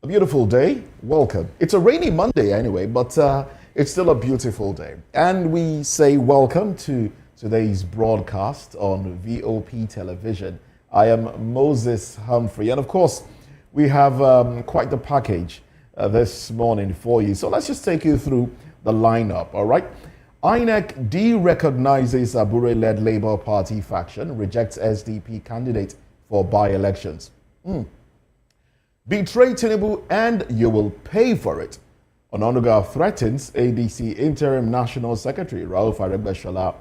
A beautiful day. Welcome. It's a rainy Monday anyway, but it's still a beautiful day. And we say welcome to today's broadcast on VOP television. I am Moses Humphrey. And of course, we have quite the package this morning for you. So let's just take you through the lineup, all right? INEC de-recognizes Abure-led Labour Party faction, rejects SDP candidate for by-elections. Betray Tinubu and you will pay for it. Onanuga threatens ADC Interim National Secretary Rauf Aregbesola.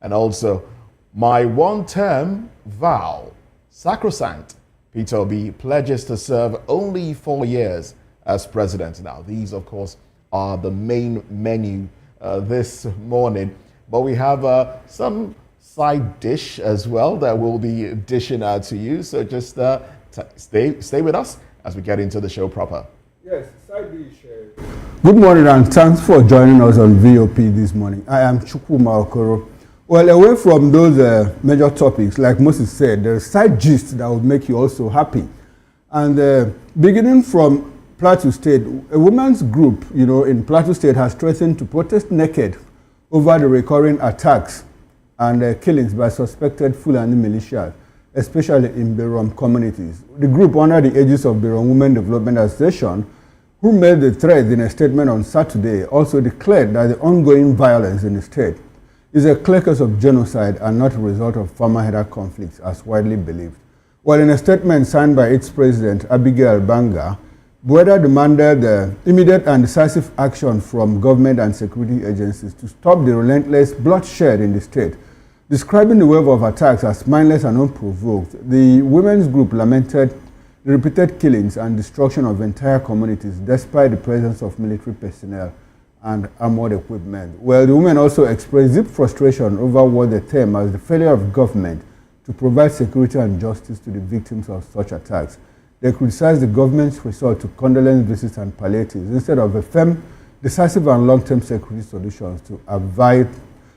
And also, my one-term vow, sacrosanct. Peter Obi pledges to serve only 4 years as president. Now, these, of course, are the main menu this morning. But we have some side dish as well that we'll be dishing out to you. So just stay with us as we get into the show proper. Yes, side dish. Good morning and thanks for joining us on VOP this morning. I am Chukwuma Okoro. Well, away from those major topics, like Moses said, there's side gist that will make you also happy. And beginning from Plateau State, a women's group, in Plateau State has threatened to protest naked over the recurring attacks and killings by suspected Fulani militias, especially in Birom communities. The group, under the aegis of Birom Women Development Association, who made the threat in a statement on Saturday, also declared that the ongoing violence in the state is a clear case of genocide and not a result of farmer-header conflicts, as widely believed. While in a statement signed by its president, Abigail Banga, Bueda demanded immediate and decisive action from government and security agencies to stop the relentless bloodshed in the state. Describing the wave of attacks as mindless and unprovoked, the women's group lamented the repeated killings and destruction of entire communities despite the presence of military personnel and armored equipment. Well, the women also expressed deep frustration over what they term as the failure of government to provide security and justice to the victims of such attacks. They criticized the government's resort to condolence visits and palliatives instead of a firm, decisive and long-term security solutions to avoid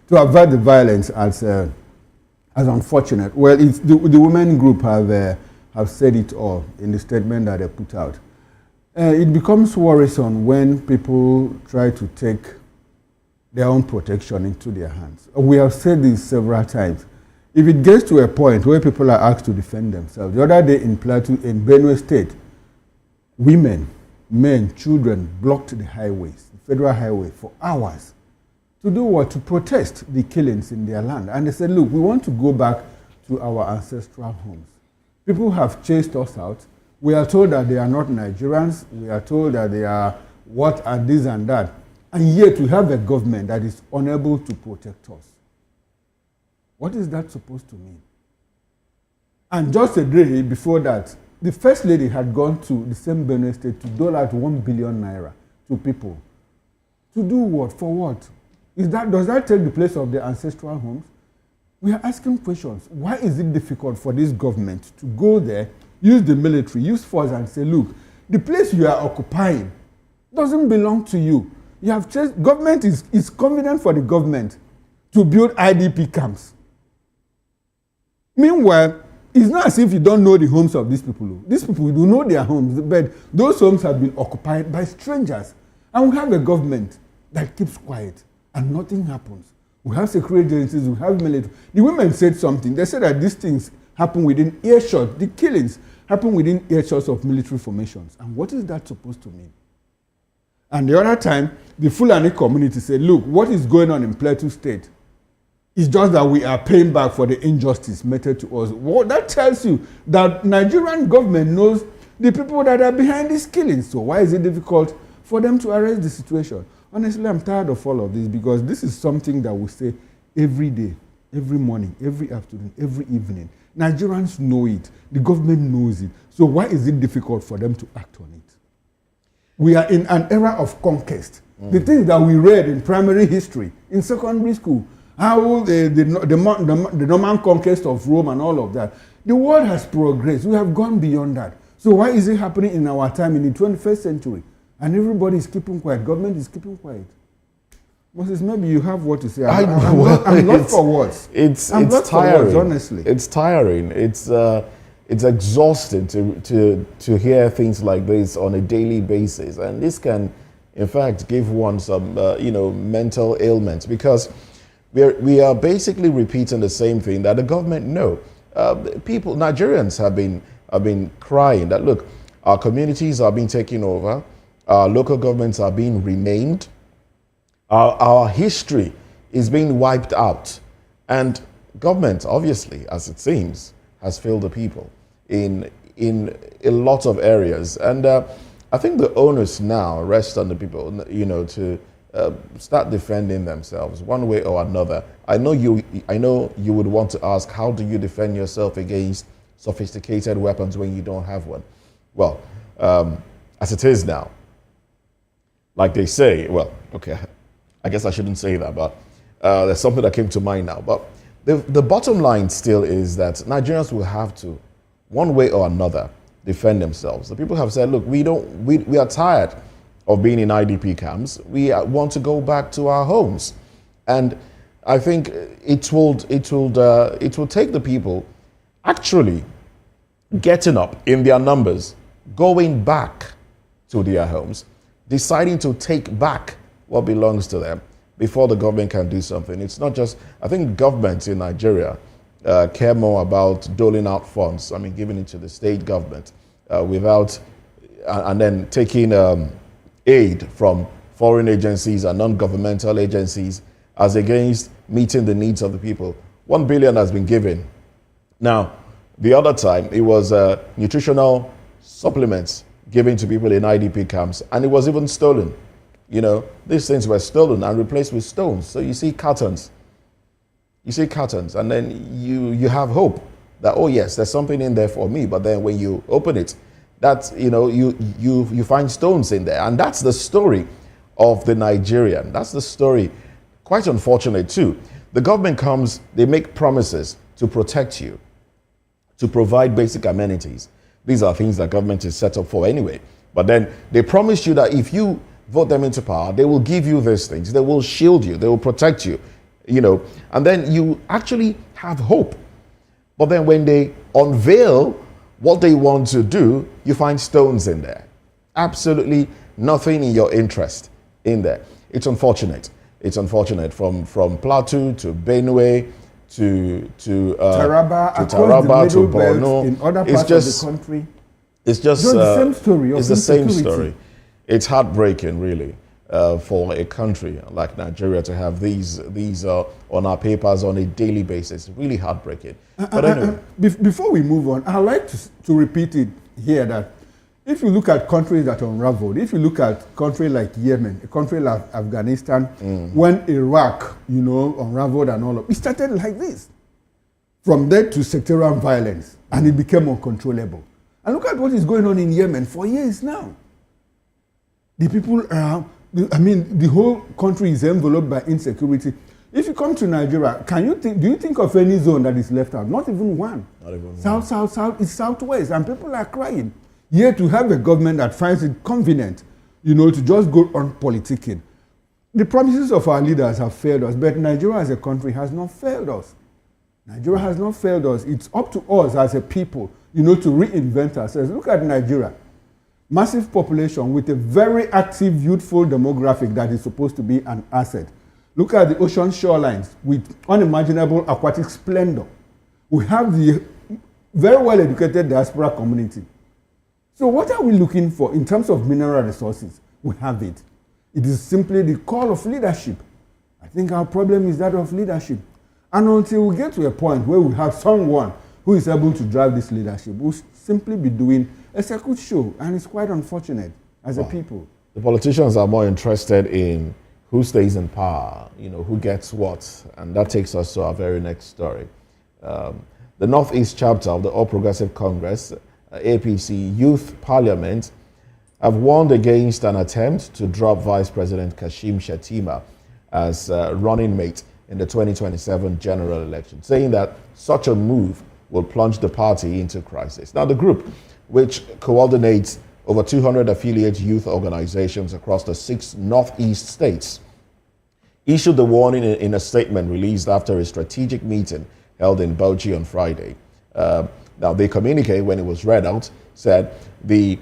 the violence as unfortunate. Well, the women group have said it all in the statement that they put out. It becomes worrisome when people try to take their own protection into their hands. We have said this several times. If it gets to a point where people are asked to defend themselves, the other day in Plateau, in Benue State, women, men, children blocked the highways, the federal highway, for hours. To do what? To protest the killings in their land. And they said, look, we want to go back to our ancestral homes. People have chased us out. We are told that they are not Nigerians. We are told that they are what and this and that. And yet we have a government that is unable to protect us. What is that supposed to mean? And just a day before that, the First Lady had gone to the same Benue State to dole out 1 billion naira to people. To do what? For what? Does that take the place of the ancestral homes? We are asking questions. Why is it difficult for this government to go there, use the military, use force and say, look, the place you are occupying doesn't belong to you. You have changed. Government is convenient for the government to build IDP camps. Meanwhile, it's not as if you don't know the homes of these people. These people do know their homes, but those homes have been occupied by strangers. And we have a government that keeps quiet. And nothing happens. We have security agencies, we have military. The women said something. They said that these things happen within earshot. The killings happen within earshots of military formations. And what is that supposed to mean? And the other time, the Fulani community said, look, what is going on in Plateau State is just that we are paying back for the injustice meted to us. Well, that tells you that Nigerian government knows the people that are behind these killings. So why is it difficult for them to arrest the situation? Honestly, I'm tired of all of this because this is something that we say every day, every morning, every afternoon, every evening. Nigerians know it. The government knows it. So why is it difficult for them to act on it? We are in an era of conquest. The things that we read in primary history, in secondary school, how the Norman conquest of Rome and all of that. The world has progressed. We have gone beyond that. So why is it happening in our time in the 21st century? And everybody is keeping quiet. Government is keeping quiet. Moses, maybe you have what to say. I'm not for words. It's tiring. For words, honestly. It's tiring. it's exhausting to hear things like this on a daily basis, and this can, in fact, give one some mental ailments, because we are basically repeating the same thing that the government know. Nigerians have been crying that, look, our communities are being taken over, our local governments are being renamed, our history is being wiped out, and government, obviously, as it seems, has failed the people in a lot of areas. And I think the onus now rests on the people, to start defending themselves one way or another. I know you would want to ask, how do you defend yourself against sophisticated weapons when you don't have one? Well, as it is now, like they say, well, okay, I guess I shouldn't say that, but there's something that came to mind now. But the bottom line still is that Nigerians will have to, one way or another, defend themselves. The people have said, look, we are tired of being in IDP camps. We want to go back to our homes. And I think it will take the people actually getting up in their numbers, going back to their homes, deciding to take back what belongs to them before the government can do something. It's not just, I think governments in Nigeria care more about doling out funds, giving it to the state government and then taking aid from foreign agencies and non-governmental agencies as against meeting the needs of the people. 1 billion has been given. Now, the other time, it was nutritional supplements given to people in IDP camps, and it was even stolen. These things were stolen and replaced with stones. So you see cartons. And then you have hope that, oh yes, there's something in there for me. But then when you open it, that's, you find stones in there. And that's the story of the Nigerian. That's the story. Quite unfortunate too. The government comes, they make promises to protect you, to provide basic amenities. These are things that government is set up for anyway. But then they promise you that if you vote them into power, they will give you these things. They will shield you. They will protect you, and then you actually have hope. But then when they unveil what they want to do, you find stones in there. Absolutely nothing in your interest in there. It's unfortunate. It's unfortunate from Plateau to Benue to Taraba, to Borno. In other parts of the country. It's just the same story. It's the same story. It's heartbreaking, really, for a country like Nigeria to have these on our papers on a daily basis. Really heartbreaking. But anyway. Before we move on, I'd like to repeat it here that if you look at countries that unraveled, if you look at countries like Yemen, a country like Afghanistan, when Iraq, unraveled and all of it started like this. From there to sectarian violence, and it became uncontrollable. And look at what is going on in Yemen for years now. The people around, the whole country is enveloped by insecurity. If you come to Nigeria, do you think of any zone that is left out? Not even one. Not even south, one. South, it's southwest, and people are crying. Yet to have a government that finds it convenient, to just go on politicking. The promises of our leaders have failed us, but Nigeria as a country has not failed us. Nigeria has not failed us. It's up to us as a people, to reinvent ourselves. Look at Nigeria. Massive population with a very active, youthful demographic that is supposed to be an asset. Look at the ocean shorelines with unimaginable aquatic splendor. We have the very well-educated diaspora community. So what are we looking for in terms of mineral resources? We have it. It is simply the call of leadership. I think our problem is that of leadership. And until we get to a point where we have someone who is able to drive this leadership, we'll simply be doing a circuit show, and it's quite unfortunate as a people. The politicians are more interested in who stays in power, who gets what, and that takes us to our very next story. The Northeast chapter of the All Progressive Congress, APC Youth Parliament, have warned against an attempt to drop Vice President Kashim Shettima as running mate in the 2027 general election, saying that such a move will plunge the party into crisis. Now, the group, which coordinates over 200 affiliate youth organizations across the 6 Northeast states, issued the warning in a statement released after a strategic meeting held in Bauchi on Friday. Now, the communique, when it was read out, said the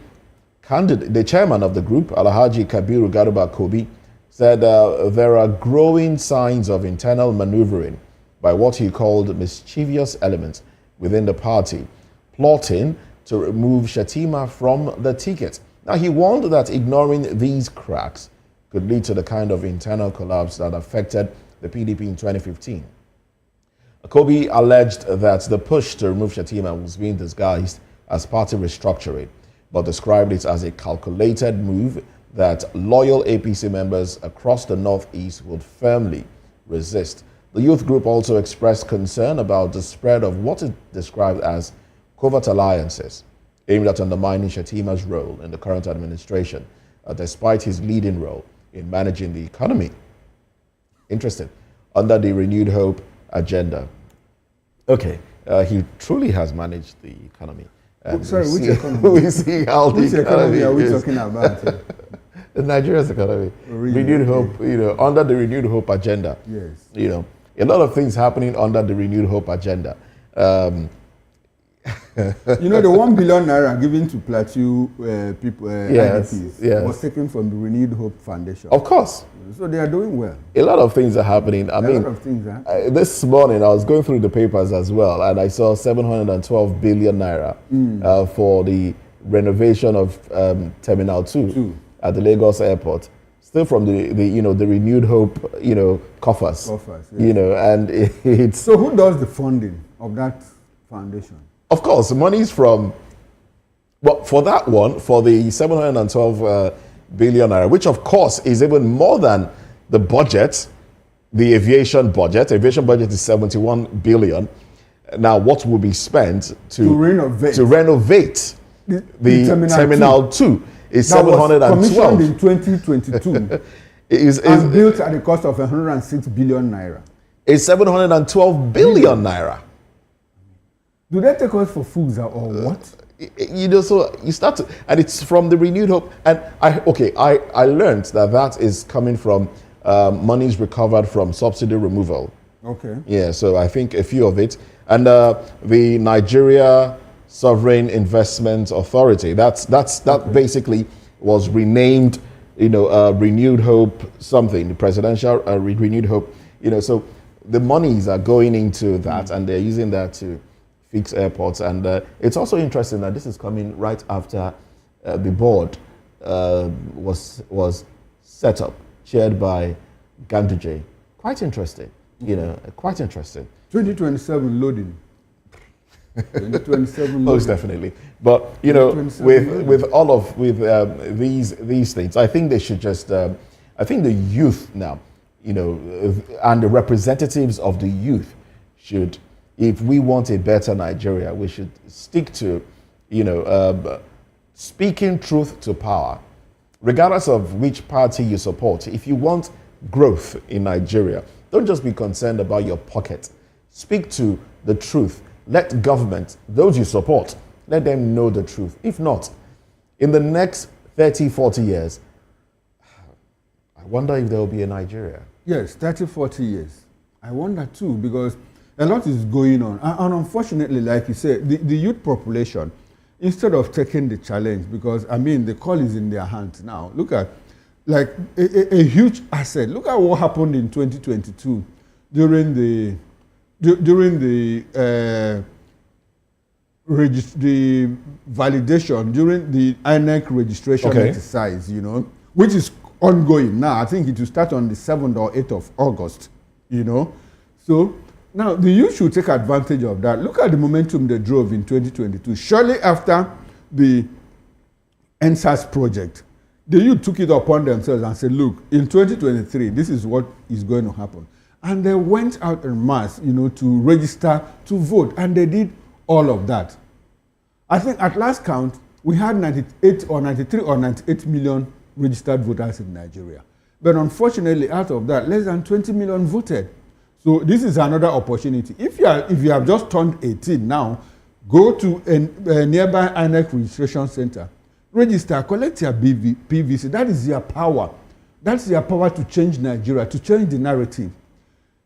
chairman of the group, Alhaji Kabiru Garuba Kobi, said there are growing signs of internal maneuvering by what he called mischievous elements within the party, plotting to remove Shatima from the ticket. Now, he warned that ignoring these cracks could lead to the kind of internal collapse that affected the PDP in 2015. Kobi alleged that the push to remove Shatima was being disguised as party restructuring, but described it as a calculated move that loyal APC members across the Northeast would firmly resist. The youth group also expressed concern about the spread of what it described as covert alliances aimed at undermining Shatima's role in the current administration, despite his leading role in managing the economy. Interesting. Under the Renewed Hope agenda. Okay, he truly has managed the economy. Sorry, which economy? We see how which the economy are we is. talking about? Nigeria's economy. Really? Renewed Hope, under the Renewed Hope agenda. Yes. A lot of things happening under the Renewed Hope agenda. The 1 billion naira given to Plateau people, IDPs, was taken from the Renewed Hope Foundation. Of course. So they are doing well. A lot of things are happening. A lot of things, this morning I was going through the papers as well, and I saw 712 billion naira for the renovation of Terminal 2 at the Lagos airport. Still from the Renewed Hope, coffers. Yes. And it's... So who does the funding of that foundation? Of course, money's from... Well, for that one, for the 712 billion naira, which of course is even more than the budget, the aviation budget. Aviation budget is 71 billion. Now, what will be spent to renovate the Terminal 2 is 712. Commissioned in 2022 and built at the cost of 106 billion naira. It's 712 billion naira. Do they take us for fools or what? So you start to, and it's from the Renewed Hope. And I learned that is coming from monies recovered from subsidy removal. Okay. Yeah, so I think a few of it. And the Nigeria Sovereign Investment Authority, that basically was renamed, Renewed Hope something, the presidential Renewed Hope. So the monies are going into that, and they're using that to fix airports. And it's also interesting that this is coming right after the board was set up, chaired by Ganduje. Quite interesting, quite interesting. 2027 loading. 2027 loading. Most definitely. But, with all of these things, I think they should just, I think the youth now, and the representatives of the youth should, if we want a better Nigeria, we should stick to, speaking truth to power, regardless of which party you support. If you want growth in Nigeria, don't just be concerned about your pocket. Speak to the truth. Let government, those you support, let them know the truth. If not, in the next 30, 40 years, I wonder if there will be a Nigeria. Yes, 30, 40 years. I wonder too, because a lot is going on. And unfortunately, like you said, the youth population, instead of taking the challenge, because, the call is in their hands now. Look at, like, a huge asset. Look at what happened in 2022 during the validation, during the INEC registration exercise, which is ongoing now. I think it will start on the 7th or 8th of August, So now the youth should take advantage of that. Look at the momentum they drove in 2022. Shortly after the NSAS project, the youth took it upon themselves and said, look, in 2023, this is what is going to happen. And they went out en masse, to register to vote. And they did all of that. I think at last count, we had 98 or 93 or 98 million registered voters in Nigeria. But unfortunately, out of that, less than 20 million voted. So this is another opportunity. If you have just turned 18 now, go to a nearby INEC registration center, register, collect your PVC. That is your power. That's your power to change Nigeria, to change the narrative.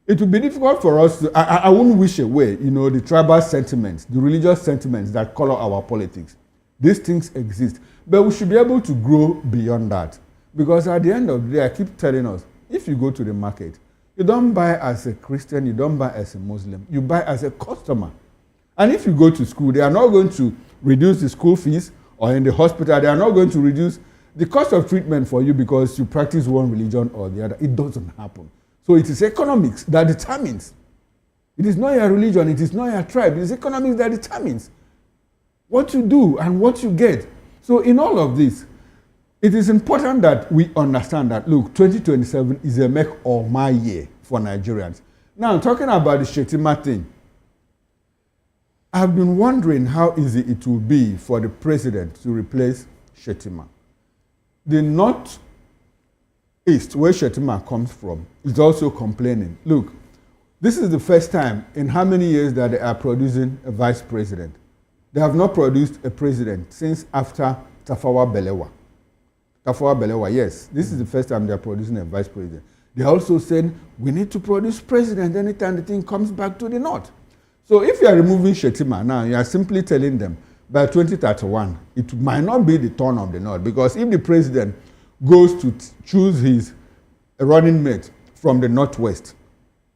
it will be difficult for us to, I wouldn't wish away, the tribal sentiments, the religious sentiments that color our politics. These things exist. But we should be able to grow beyond that. Because at the end of the day, I keep telling us, if you go to the market, you don't buy as a Christian, you don't buy as a Muslim, you buy as a customer. And if you go to school, they are not going to reduce the school fees, or in the hospital, they are not going to reduce the cost of treatment for you because you practice one religion or the other. It doesn't happen. So it is economics that determines. It is not your religion, it is not your tribe, it is economics that determines what you do and what you get. So in all of this, it is important that we understand that, look, 2027 is a make or my year for Nigerians. Now, talking about the Shettima thing, I've been wondering how easy it will be for the president to replace Shettima. The Northeast, where Shettima comes from, is also complaining. Look, this is the first time in how many years that they are producing a vice president. They have not produced a president since after Tafawa Balewa. Tafawa Balewa, yes. This is the first time they are producing a vice president. They also said, we need to produce president anytime the thing comes back to the North. So if you are removing Shettima now, you are simply telling them by 2031, it might not be the turn of the North, because if the president goes to choose his running mate from the Northwest,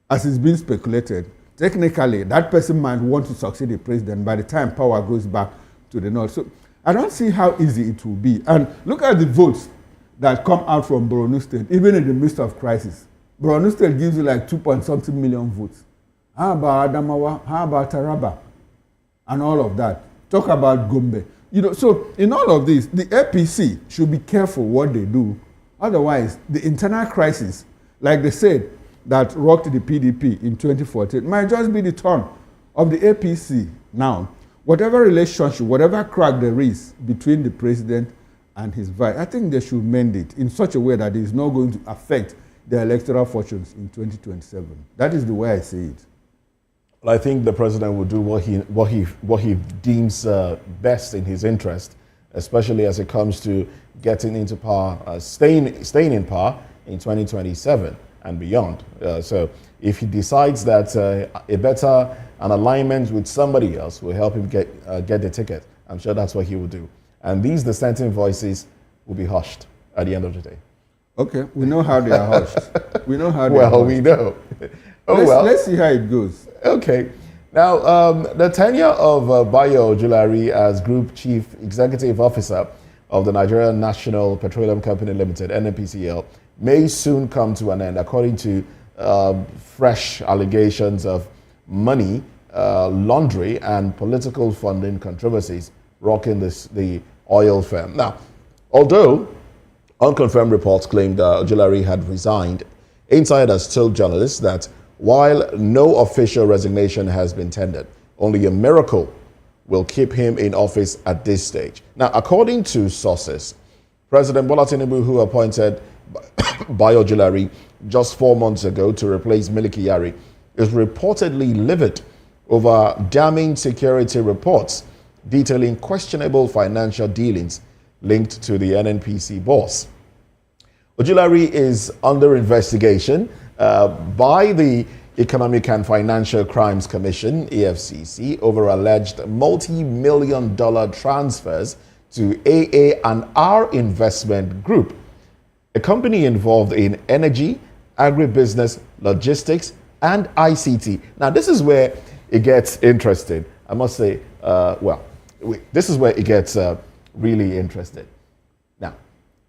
as is being speculated, technically that person might want to succeed the president by the time power goes back to the North. So I don't see how easy it will be. And look at the votes that come out from Borno State, even in the midst of crisis. Borno State gives you like 2-something million votes. How about Adamawa? How about Taraba? And all of that. Talk about Gombe. So in all of this, the APC should be careful what they do. Otherwise, the internal crisis, like they said, that rocked the PDP in 2014, might just be the turn of the APC now. Whatever relationship, whatever crack there is between the president and his vice, I think they should mend it in such a way that it is not going to affect their electoral fortunes in 2027. That is the way I see it. Well, I think the president will do what he deems best in his interest, especially as it comes to getting into power, staying in power in 2027 and beyond. So if he decides that an alignment with somebody else will help him get the ticket, I'm sure that's what he will do. And these dissenting voices will be hushed at the end of the day. Okay, we know how they are hushed. We know how they are hushed. Well, we know. Let's see how it goes. Okay. Now, the tenure of Bayo Ojulari as Group Chief Executive Officer of the Nigerian National Petroleum Company Limited, NNPCL, may soon come to an end, according to fresh allegations of money laundering and political funding controversies rocking the oil firm. Now, although unconfirmed reports claimed Ojulari had resigned, insiders told journalists that while no official resignation has been tendered, only a miracle will keep him in office at this stage. Now, according to sources, President Bola Tinubu, who appointed Bayo Ojulari just 4 months ago to replace Miliki Yari, is reportedly livid over damning security reports detailing questionable financial dealings linked to the NNPC boss. Ojulari is under investigation by the Economic and Financial Crimes Commission, EFCC, over alleged multi-million-dollar transfers to AA&R Investment Group, a company involved in energy, agribusiness, logistics, and ICT. Now, this is where it gets interesting. I must say, this is where it gets really interesting. Now,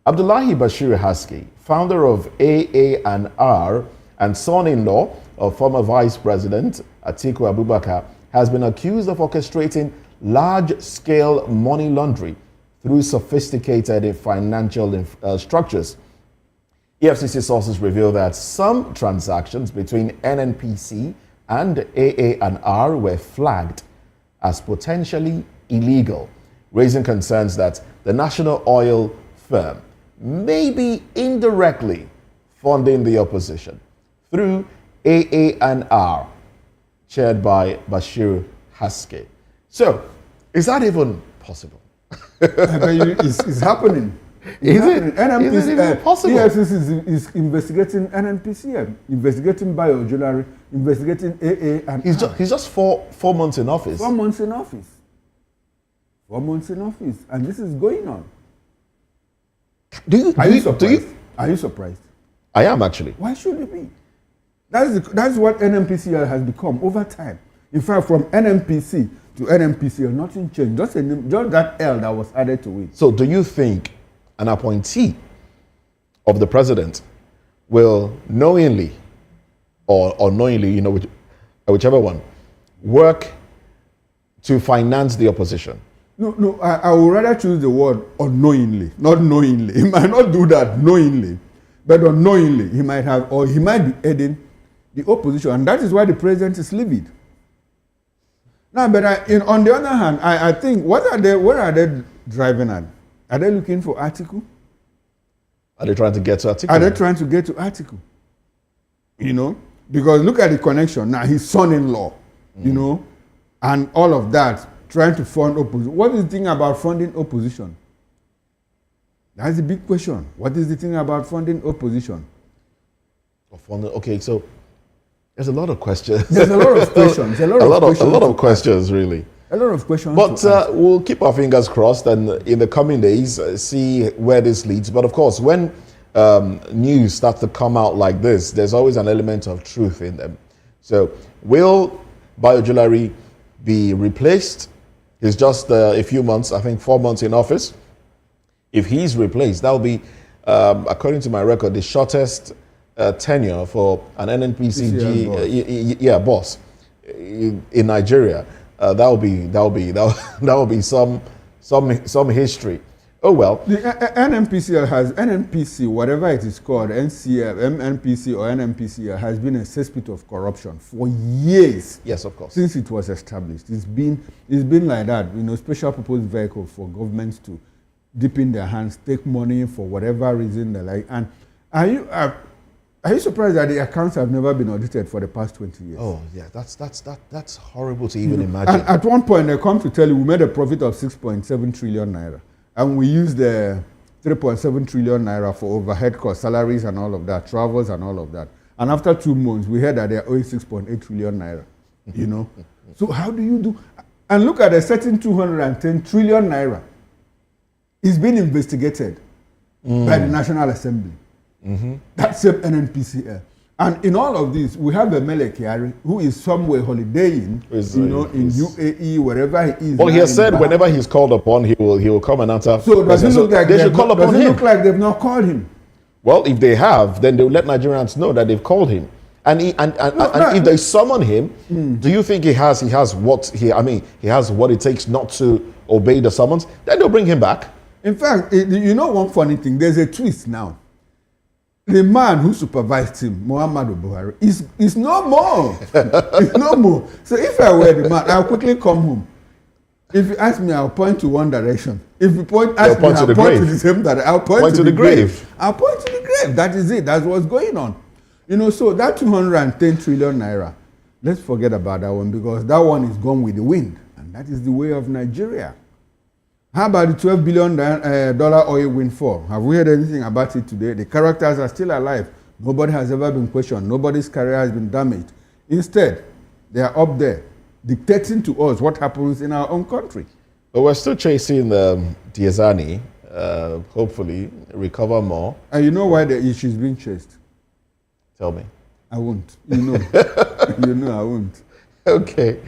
Abdullahi Bashir Haski, founder of AA&R and son-in-law of former Vice President Atiku Abubakar, has been accused of orchestrating large-scale money laundering through sophisticated financial structures. EFCC sources reveal that some transactions between NNPC and AA&R were flagged as potentially illegal, raising concerns that the national oil firm may be indirectly funding the opposition through AA&R, chaired by Bashir Haske. So, is that even possible? It's happening. Is it even possible? EFCC is investigating NNPC, investigating biojewelry, investigating AA, and he's just four months in office. 4 months in office. 4 months in office, and this is going on. Are you surprised? I am actually. Why should it be? That's what NNPCL has become over time. In fact, from NNPC to NNPCL, nothing changed. Just that L that was added to it. So do you think an appointee of the president will knowingly or unknowingly, whichever one, work to finance the opposition? No, I would rather choose the word unknowingly, not knowingly. He might not do that knowingly, but unknowingly, he might be aiding the opposition, and that is why the president is livid. Now, but on the other hand, I think, where are they driving at? Are they looking for article? Are they trying to get to article? Are they trying to get to article? Because look at the connection. Now, his son-in-law, and all of that, trying to fund opposition. What is the thing about funding opposition? That's the big question. What is the thing about funding opposition? Okay, so there's a lot of questions. There's a lot of questions. A lot of questions, really. A lot of questions. But we'll keep our fingers crossed and in the coming days see where this leads. But of course, when news starts to come out like this, there's always an element of truth in them. So will biojewelry be replaced? He's just a few months, I think 4 months in office. If he's replaced, that will be, according to my record, the shortest tenure for an NNPC boss in Nigeria. That will be some history. Oh well. The NNPCL has NNPC, whatever it is called, NCL, MNPC or NNPCL, has been a cesspit of corruption for years. Yes, of course. Since it was established, it's been like that. Special purpose vehicle for governments to dip in their hands, take money for whatever reason they like. And are you surprised that the accounts have never been audited for the past 20 years? Oh yeah, that's horrible to even imagine. And at one point, they come to tell you we made a profit of 6.7 trillion naira. And we used the 3.7 trillion naira for overhead costs, salaries and all of that, travels and all of that. And after 2 months, we heard that they're owing 6.8 trillion naira, So how do you do? And look at a certain 210 trillion naira. It's been investigated by the National Assembly. Mm-hmm. That's same NNPCL. And in all of this, we have a Mele Kyari who is somewhere holidaying, in UAE, wherever he is. Well, he has said whenever he's called upon, he will come and answer. So does it look like they should call upon him? Does it look like they've not called him? Well, if they have, then they will let Nigerians know that they've called him. And if they summon him, do you think he has what it takes not to obey the summons? Then they'll bring him back. In fact, one funny thing, there's a twist now. The man who supervised him, Muhammadu Buhari, is no more. It's no more. So if I were the man, I'll quickly come home. If you ask me, I'll point to one direction. If you I'll point to the same direction. I'll point to the grave. I'll point to the grave. That is it. That's what's going on. So that 210 trillion naira, let's forget about that one because that one is gone with the wind. And that is the way of Nigeria. How about the $12 billion oil windfall? Have we heard anything about it today? The characters are still alive. Nobody has ever been questioned. Nobody's career has been damaged. Instead, they are up there dictating to us what happens in our own country. But we're still chasing Diazani, hopefully recover more. And you know why the issue is being chased? Tell me. I won't. I won't. Okay.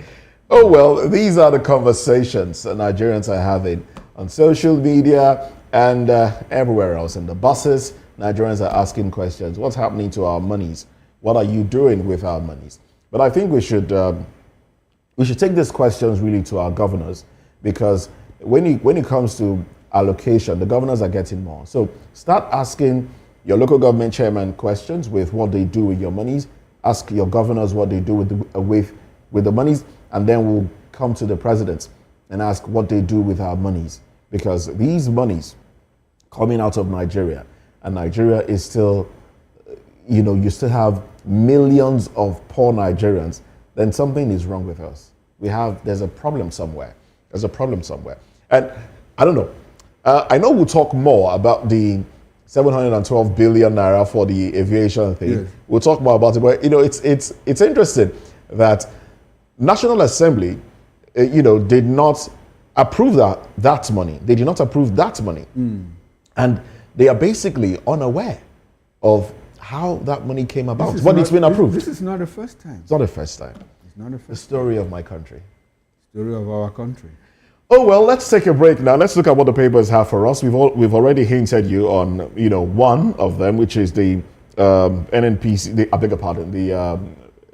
Oh, well, these are the conversations Nigerians are having on social media and everywhere else. In the buses, Nigerians are asking questions. What's happening to our monies? What are you doing with our monies? But I think we should take these questions really to our governors because when it comes to allocation, the governors are getting more. So start asking your local government chairman questions with what they do with your monies. Ask your governors what they do with the monies. And then we'll come to the president and ask what they do with our monies. Because these monies coming out of Nigeria, and Nigeria is still, you still have millions of poor Nigerians, then something is wrong with us. There's a problem somewhere. And I don't know, I know we'll talk more about the 712 billion naira for the aviation thing. Yes. We'll talk more about it, but it's interesting that National Assembly, did not approve that money. They did not approve that money, and they are basically unaware of how that money came about. But it's been approved. This is not the first time. It's not the first time. It's not the The first story of my country. story of our country. Oh, well, let's take a break now. Let's look at what the papers have for us. We've already hinted you on, one of them, which is the NNPC, I beg your pardon, the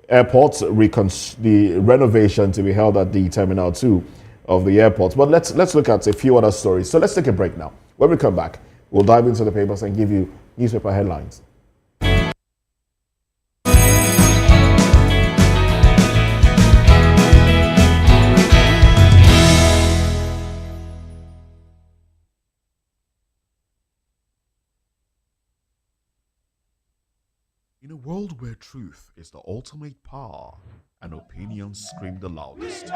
airports, the renovation to be held at the Terminal 2 of the airport. But let's look at a few other stories. So let's take a break now. When we come back, we'll dive into the papers and give you newspaper headlines. In a world where truth is the ultimate power and opinions scream the loudest,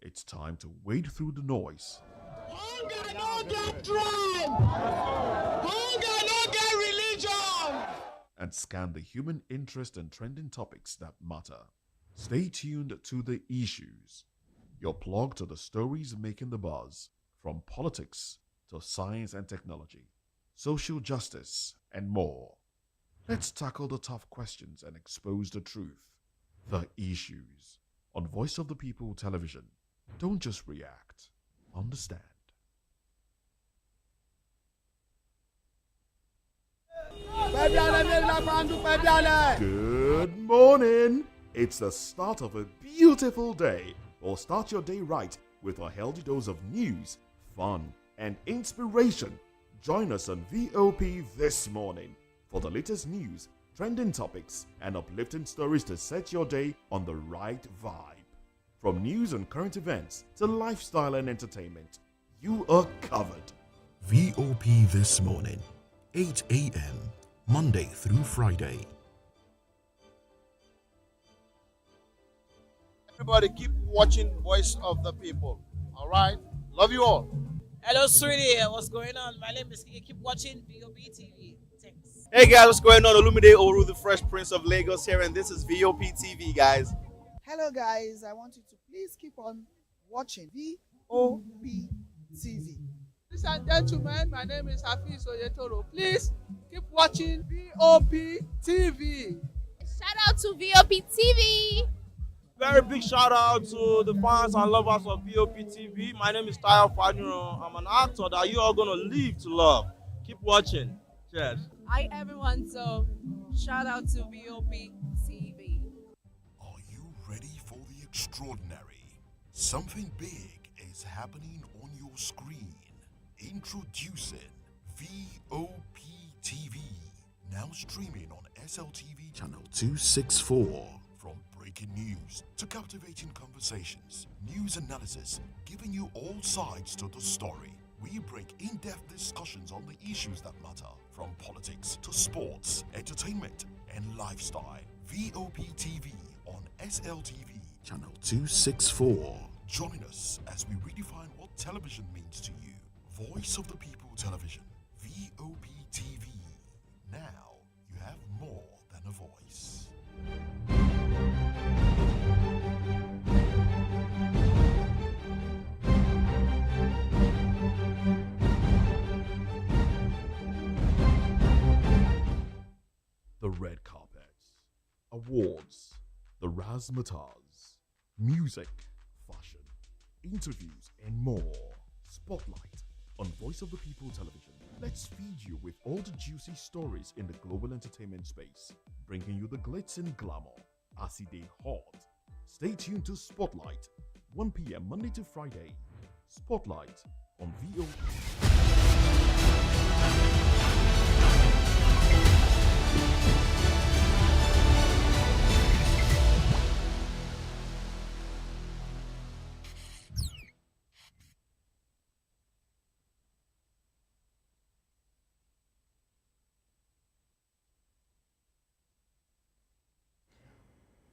it's time to wade through the noise. Hunger no get drum! Hunger no get religion! And scan the human interest and trending topics that matter. Stay tuned to The Issues, your plug to the stories making the buzz, from politics to science and technology, social justice, and more. Let's tackle the tough questions and expose the truth. The Issues on Voice of the People Television. Don't just react, understand. Good morning. It's the start of a beautiful day. Or start your day right with a healthy dose of news, fun, and inspiration. Join us on VOP this morning for the latest news, trending topics, and uplifting stories to set your day on the right vibe. From news and current events to lifestyle and entertainment, you are covered. VOP this morning, 8 a.m., Monday through Friday. Everybody keep watching Voice of the People. All right? Love you all. Hello, sweetie. What's going on? My name is Kiki. Keep watching VOB TV. Thanks. Hey guys, what's going on? Olumide Oru, the Fresh Prince of Lagos here, and this is VOP TV, guys. Hello guys, I want you to please keep on watching VOP TV. Ladies and gentlemen, my name is Hafiz Oyetoro. Please keep watching VOP TV. Shout out to VOP TV. Very big shout out to the fans and lovers of VOP TV. My name is Tayo Fanyuro. I'm an actor that you are going to live to love. Keep watching. Cheers. Hi everyone, so shout out to VOP TV. Are you ready for the extraordinary? Something big is happening on your screen. Introducing VOP TV. Now streaming on SLTV channel 264. From breaking news to captivating conversations, news analysis, giving you all sides to the story. We break in-depth discussions on the issues that matter, from politics to sports, entertainment, and lifestyle. VOP TV on SLTV channel 264. Join us as we redefine what television means to you. Voice of the People Television, VOP TV. Now you have more than a voice. The red carpets, awards, the razzmatazz, music, fashion, interviews, and more. Spotlight on Voice of the People Television. Let's feed you with all the juicy stories in the global entertainment space, bringing you the glitz and glamour as it dey hot. Stay tuned to Spotlight, 1 p.m. Monday to Friday. Spotlight on VOP.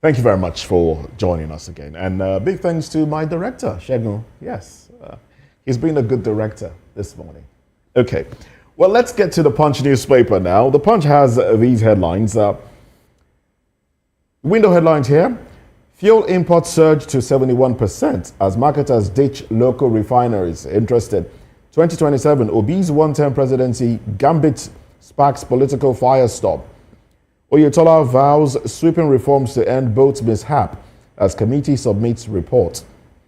Thank you very much for joining us again. And big thanks to my director, Shegun. Yes. He's been a good director this morning. Okay. Well, let's get to the Punch newspaper now. The Punch has these headlines. Window headlines here. Fuel imports surge to 71% as marketers ditch local refineries. Interested. 2027, Obi's one-term presidency gambit sparks political firestorm. Oyetola vows sweeping reforms to end boat mishap as committee submits report.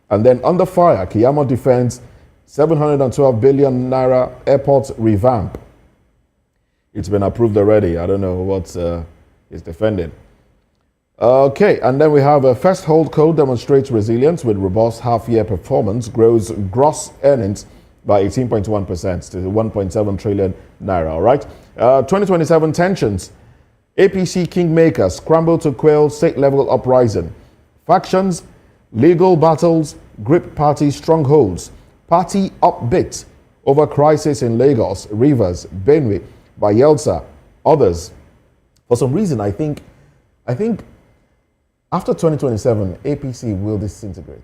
And then under fire, Kiyamo defends 712 billion naira airport revamp. It's been approved already. I don't know what is defending. Okay, and then we have a first hold code demonstrates resilience with robust half-year performance, grows gross earnings by 18.1% to 1.7 trillion naira. All right, 2027 tensions. APC kingmakers scramble to quell state-level uprising. Factions, legal battles, grip party strongholds. Party upbeat over crisis in Lagos, Rivers, Benue, Bayelsa, others. For some reason, I think after 2027, APC will disintegrate.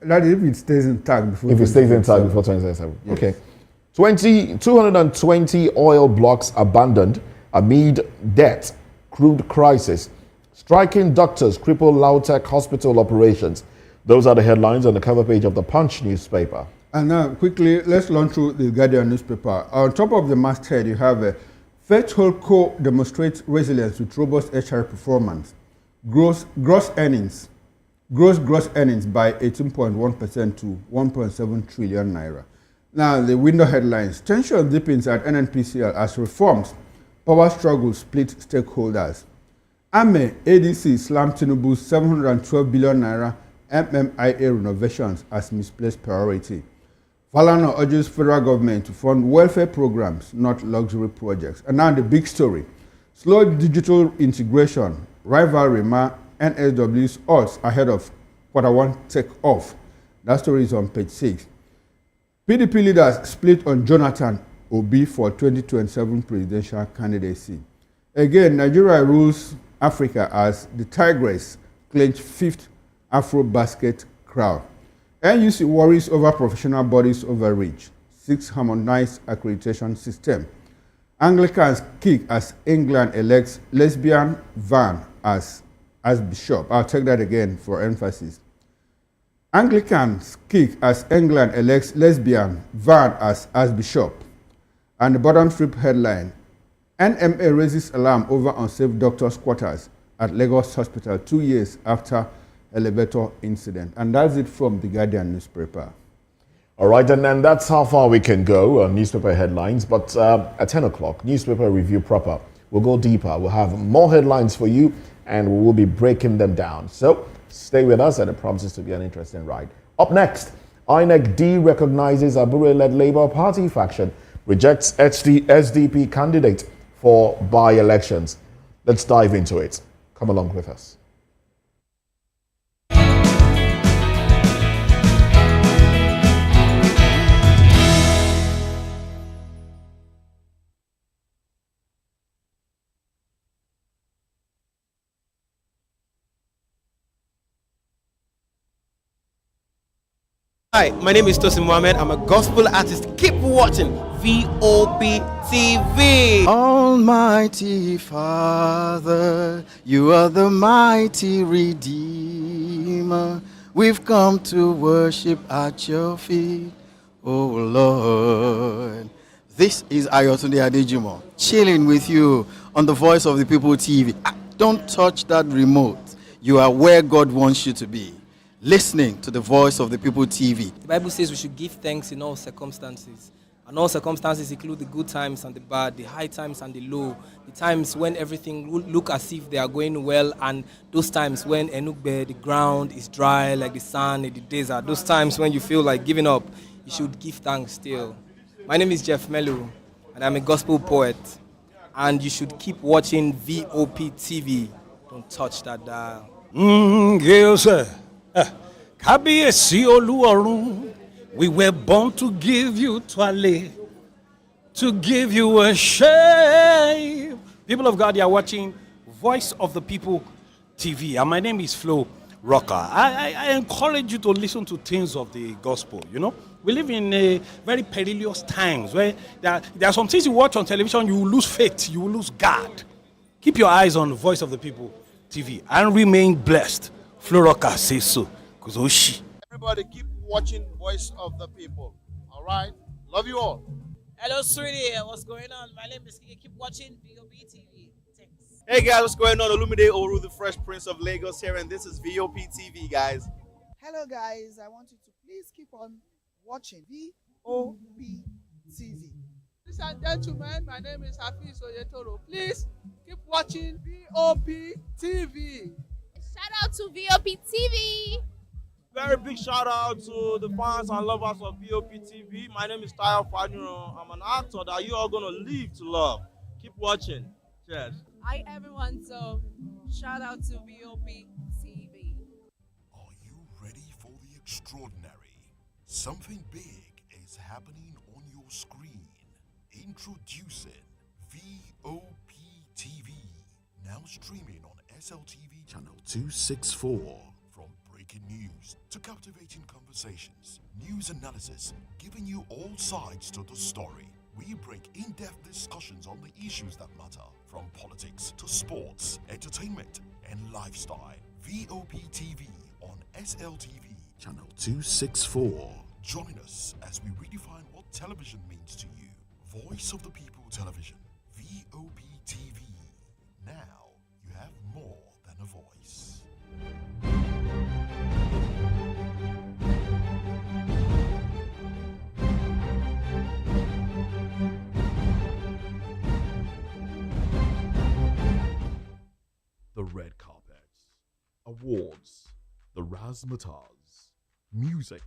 That if it stays intact before. If it stays intact before 2027. Yes. Okay. 220 oil blocks abandoned amid debt, crude crisis. Striking doctors cripple Lautech hospital operations. Those are the headlines on the cover page of the Punch newspaper. And now, quickly, let's launch through the Guardian newspaper. On top of the masthead, you have a Fetch Holdco demonstrates resilience with robust HR performance. Gross earnings by 18.1% to 1.7 trillion naira. Now, the window headlines. Tension deepens at NNPC as reforms. Power struggle split stakeholders. AME ADC slammed Tinubu's 712 billion naira MMIA renovations as misplaced priority. Falana urges federal government to fund welfare programs, not luxury projects. And now the big story. Slow digital integration, rivalry NSW's odds ahead of Q1 take-off. That story is on page 6. PDP leaders split on Jonathan Obi for 2027 presidential candidacy. Again, Nigeria rules Africa as the Tigress clinched 5th Afro-Basket crown. NUC worries over professional bodies overreach. 6 harmonized accreditation system. Anglicans kick as England elects lesbian Van as bishop. I'll take that again for emphasis. Anglicans kick as England elects lesbian Van as bishop. And the bottom strip headline, NMA raises alarm over unsafe doctors' quarters at Lagos Hospital 2 years after elevator incident. And that's it from the Guardian newspaper. All right, and then that's how far we can go on newspaper headlines. But at 10 o'clock, newspaper review proper. We'll go deeper. We'll have more headlines for you, and we will be breaking them down. So stay with us, and it promises to be an interesting ride. Up next, INEC de-recognizes Abure-led Labour Party faction, rejects SDP candidate for by-elections. Let's dive into it. Come along with us. Hi, my name is Tosin Mohammed. I'm a gospel artist. Keep watching VOP TV. Almighty Father, you are the mighty Redeemer. We've come to worship at your feet, oh Lord. This is Ayotunde Adejimo, chilling with you on the Voice of the People TV. Don't touch that remote. You are where God wants you to be. Listening to the Voice of the People TV. The Bible says we should give thanks in all circumstances. And all circumstances include the good times and the bad, the high times and the low, the times when everything look as if they are going well, and those times when Enugbe, the ground is dry like the sand in the desert. Those times when you feel like giving up, you should give thanks still. My name is Jeff Melu, and I'm a gospel poet. And you should keep watching VOP TV. Don't touch that dial. Yes, sir. Kábíyèsí Olúọ̀run, we were born to give you twale, to give you worship. People of God, you are watching Voice of the People TV, and my name is Flo rocker. I encourage you to listen to things of the gospel, you know. We live in a very perilous times where there are some things you watch on television, you will lose faith, you will lose God. Keep your eyes on Voice of the People TV and remain blessed. Flo Rocker says so. Kuzoshi. Everybody keep watching Voice of the People. All right? Love you all. Hello, sweetie. What's going on? My name is Kiki. Keep watching VOP TV. Thanks. Hey guys, what's going on? Olumide Oru, the Fresh Prince of Lagos here, and this is VOP TV, guys. Hello, guys. I want you to please keep on watching VOP TV. Ladies and gentlemen, my name is Hafiz Oyetoro. Please keep watching VOP TV. Shout out to VOP TV. Very big shout out to the fans and lovers of VOP TV. My name is Nat'L. I'm an actor that you are going to live to love. Keep watching. Cheers. Hi everyone, so shout out to VOP TV. Are you ready for the extraordinary? Something big is happening on your screen. Introducing VOP TV. Now streaming on SLTV channel 264. From breaking news to captivating conversations, news analysis, giving you all sides to the story. We bring in-depth discussions on the issues that matter, from politics to sports, entertainment, and lifestyle. VOP TV on SLTV channel 264. Join us as we redefine what television means to you. Voice of the People Television, VOP TV. Now you have more than a voice. The red carpets, awards, the razzmatazz, music,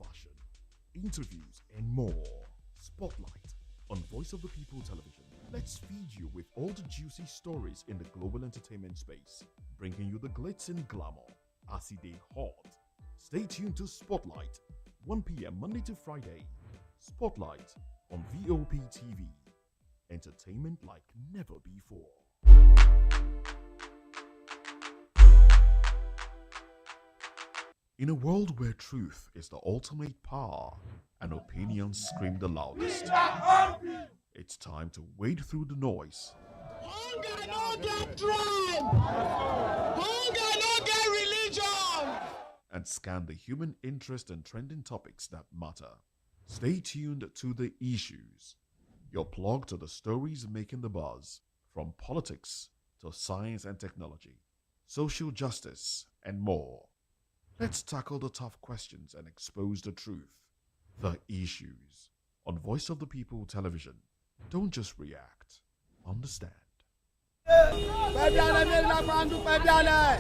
fashion, interviews, and more. Spotlight on Voice of the People Television. Let's feed you with all the juicy stories in the global entertainment space, bringing you the glitz and glamour as it dey hot. Stay tuned to Spotlight, 1 p.m. Monday to Friday. Spotlight on VOP TV. Entertainment like never before. In a world where truth is the ultimate power and opinions scream the loudest, it's time to wade through the noise. Hunger no get tribe! Hunger no get religion! And scan the human interest and trending topics that matter. Stay tuned to The Issues, your plug to the stories making the buzz, from politics to science and technology, social justice, and more. Let's tackle the tough questions and expose the truth. The Issues on Voice of the People Television. Don't just react, understand.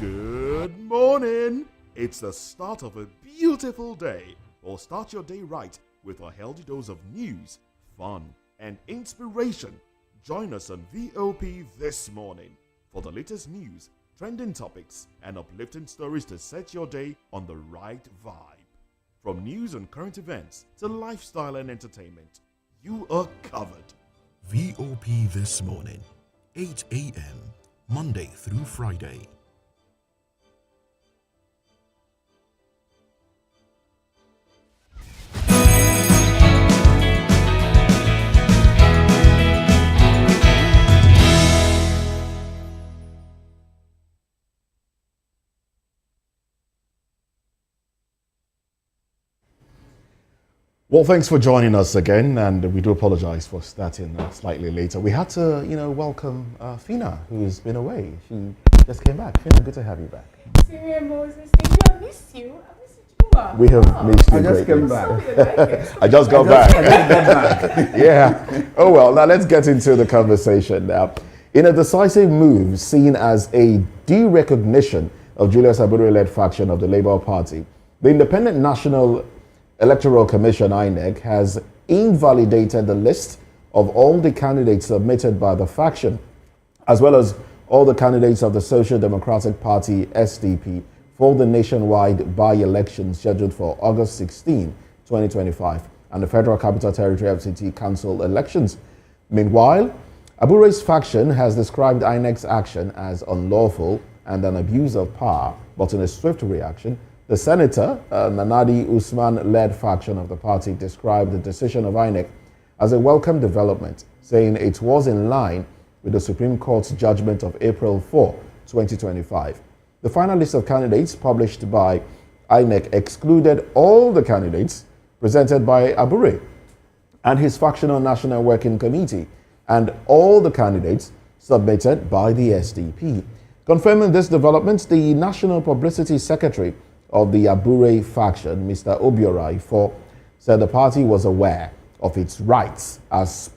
Good morning. It's the start of a beautiful day. Or start your day right with a healthy dose of news, fun, and inspiration. Join us on VOP this morning for the latest news, trending topics, and uplifting stories to set your day on the right vibe. From news and current events to lifestyle and entertainment, you are covered. VOP This Morning, 8 a.m., Monday through Friday. Well, thanks for joining us again, and we do apologize for starting slightly later. We had to, welcome Fina, who's been away. She just came back. Fina, good to have you back. Senior Moses, thank you. I missed you. I missed you too. We have missed you. I just came back. I just got back. Yeah. Oh well. Now let's get into the conversation now. In a decisive move seen as a derecognition of Julius Abure-led faction of the Labour Party, the Independent National Electoral Commission (INEC) has invalidated the list of all the candidates submitted by the faction, as well as all the candidates of the Social Democratic Party (SDP) for the nationwide by-election scheduled for August 16, 2025, and the Federal Capital Territory FCT Council elections. Meanwhile, Abure's faction has described INEC's action as unlawful and an abuse of power, But in a swift reaction, the senator, Nanadi Usman-led faction of the party, described the decision of INEC as a welcome development, saying it was in line with the Supreme Court's judgment of April 4, 2025. The final list of candidates published by INEC excluded all the candidates presented by Abure and his factional National Working Committee, and all the candidates submitted by the SDP. Confirming this development, the National Publicity Secretary of the Abure faction, Mr. Obiorai, said the party was aware of its rights as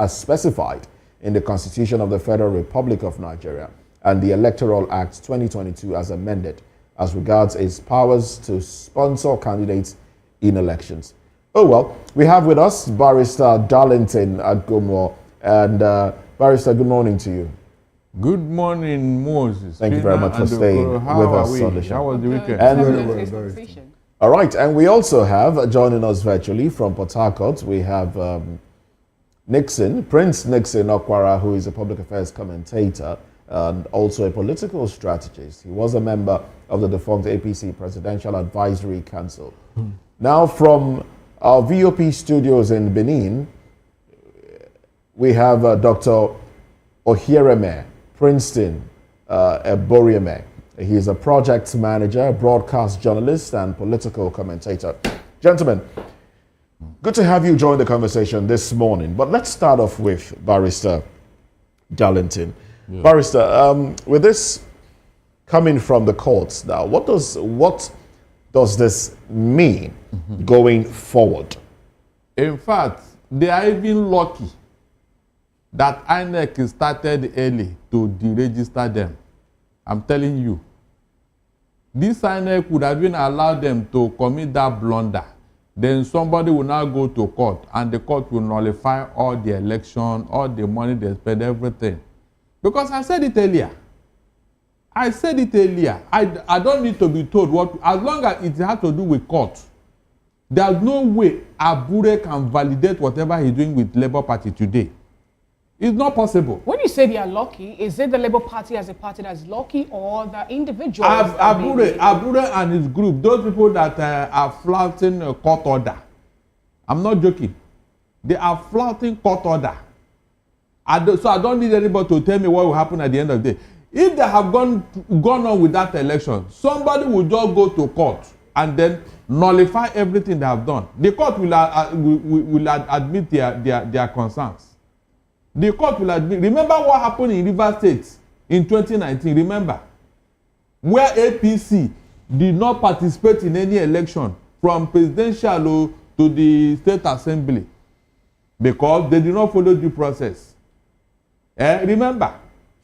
specified in the Constitution of the Federal Republic of Nigeria and the Electoral Act 2022 as amended, as regards its powers to sponsor candidates in elections. Oh well, we have with us Barrister Darlington Agomo. And Barrister, good morning to you. Good morning, Moses. Thank you very much for staying with us on the show. How was the weekend? And, all right, and we also have, joining us virtually from Port Harcourt, we have Prince Nixon Okwara, who is a public affairs commentator and also a political strategist. He was a member of the defunct APC Presidential Advisory Council. Now, from our VOP studios in Benin, we have Dr. Ohiereme Princeton Eborieme. He is a project manager, broadcast journalist, and political commentator. Gentlemen, good to have you join the conversation this morning. But let's start off with Barrister Darlington. Yeah. Barrister, with this coming from the courts now, what does this mean going forward? In fact, they are even lucky that INEC started early to deregister them. I'm telling you. This INEC would have been allowed them to commit that blunder. Then somebody will now go to court and the court will nullify all the election, all the money they spend, everything. Because I said it earlier. I don't need to be told what, as long as it has to do with court. There's no way Abure can validate whatever he's doing with Labour Party today. It's not possible. When you say they are lucky, is it the Labour Party as a party that's lucky or the individuals? Abure and his group, those people that are flouting a court order. I'm not joking. They are flouting court order. So I don't need anybody to tell me what will happen at the end of the day. If they have gone on with that election, somebody will just go to court and then nullify everything they have done. The court will admit their concerns. The court will admit. Remember what happened in Rivers State in 2019? Remember? Where APC did not participate in any election from presidential to the state assembly because they did not follow due process. Remember?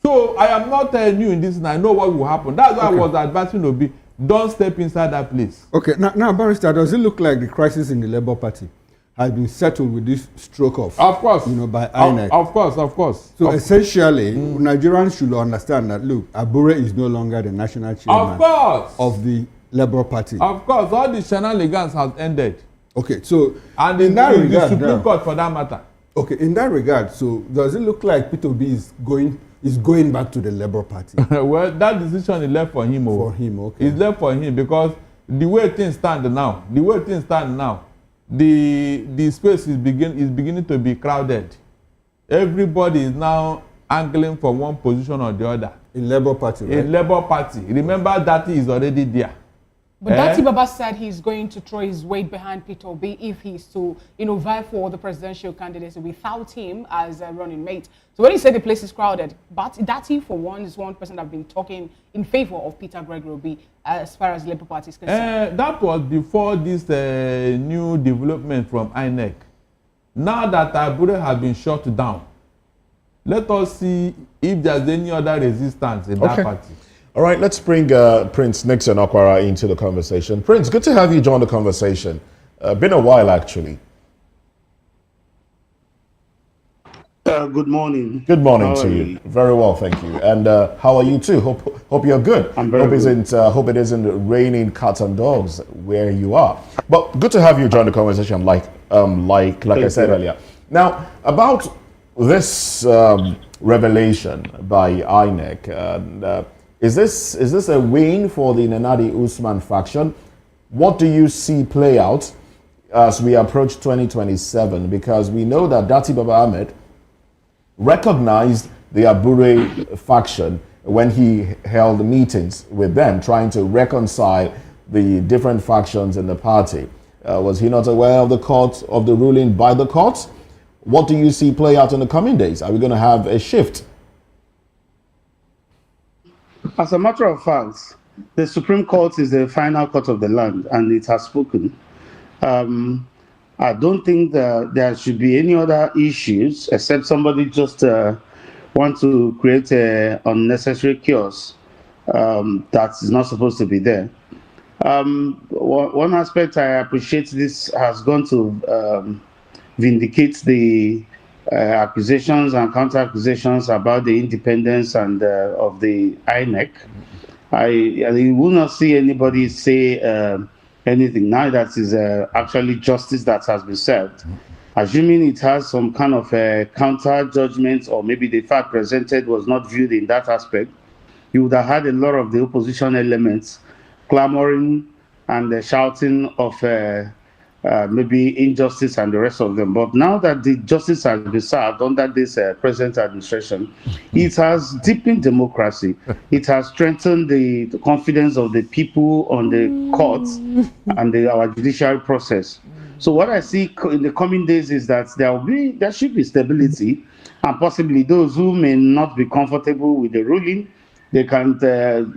So I am not new in this and I know what will happen. That's why I was advising Obi, don't step inside that place. Okay, now Barrister, does it look like the crisis in the Labour Party has been settled with this stroke of course, by INEC? Of course. So essentially, Nigerians should understand that, look, Abure is no longer the national chairman of the Labour Party. Of course, all the shenanigans have ended. Okay, so and in that regard, the Supreme Court for that matter. Okay, in that regard, so does it look like Peter Obi is going back to the Labour Party? Well, that decision is left for him. For him, okay. It's left for him because the way things stand now, the space is beginning to be crowded. Everybody is now angling for one position or the other. In Labour Party, right? In Labour Party. Remember, Dati is already there. But Dati Baba said he's going to throw his weight behind Peter Obi if he's to, vie for the presidential candidacy without him as a running mate. So when he said the place is crowded, but Dati, for one, is one person that's been talking in favor of Peter Gregory Obi as far as Labour Party is concerned. That was before this new development from INEC. Now that Abure has been shut down, let us see if there's any other resistance in that party. All right, let's bring Prince Nixon Okwara into the conversation. Prince, good to have you join the conversation. Been a while, actually. Good morning. Good morning to you. Very well, thank you. And how are you too? Hope you're good. I'm very good. Hope it isn't raining cats and dogs where you are. But good to have you join the conversation, like I said earlier. Now, about this revelation by INEC, and Is this a win for the Nenadi Usman faction? What do you see play out as we approach 2027? Because we know that Dati Baba Ahmed recognized the Abure faction when he held meetings with them, trying to reconcile the different factions in the party. Was he not aware of the ruling by the courts? What do you see play out in the coming days? Are we going to have a shift? As a matter of fact, the Supreme Court is the final court of the land, and it has spoken. I don't think that there should be any other issues except somebody just want to create an unnecessary chaos that is not supposed to be there. One aspect I appreciate this has gone to vindicate the accusations and counter-accusations about the independence and of the INEC. I will not see anybody say anything now that is actually justice that has been served. Assuming it has some kind of counter-judgment, or maybe the fact presented was not viewed in that aspect, you would have had a lot of the opposition elements clamoring and shouting of maybe injustice and the rest of them. But now that the justice has been served under this present administration, it has deepened democracy. It has strengthened the confidence of the people on the courts and our judicial process. So what I see in the coming days is that there should be stability, and possibly those who may not be comfortable with the ruling, they can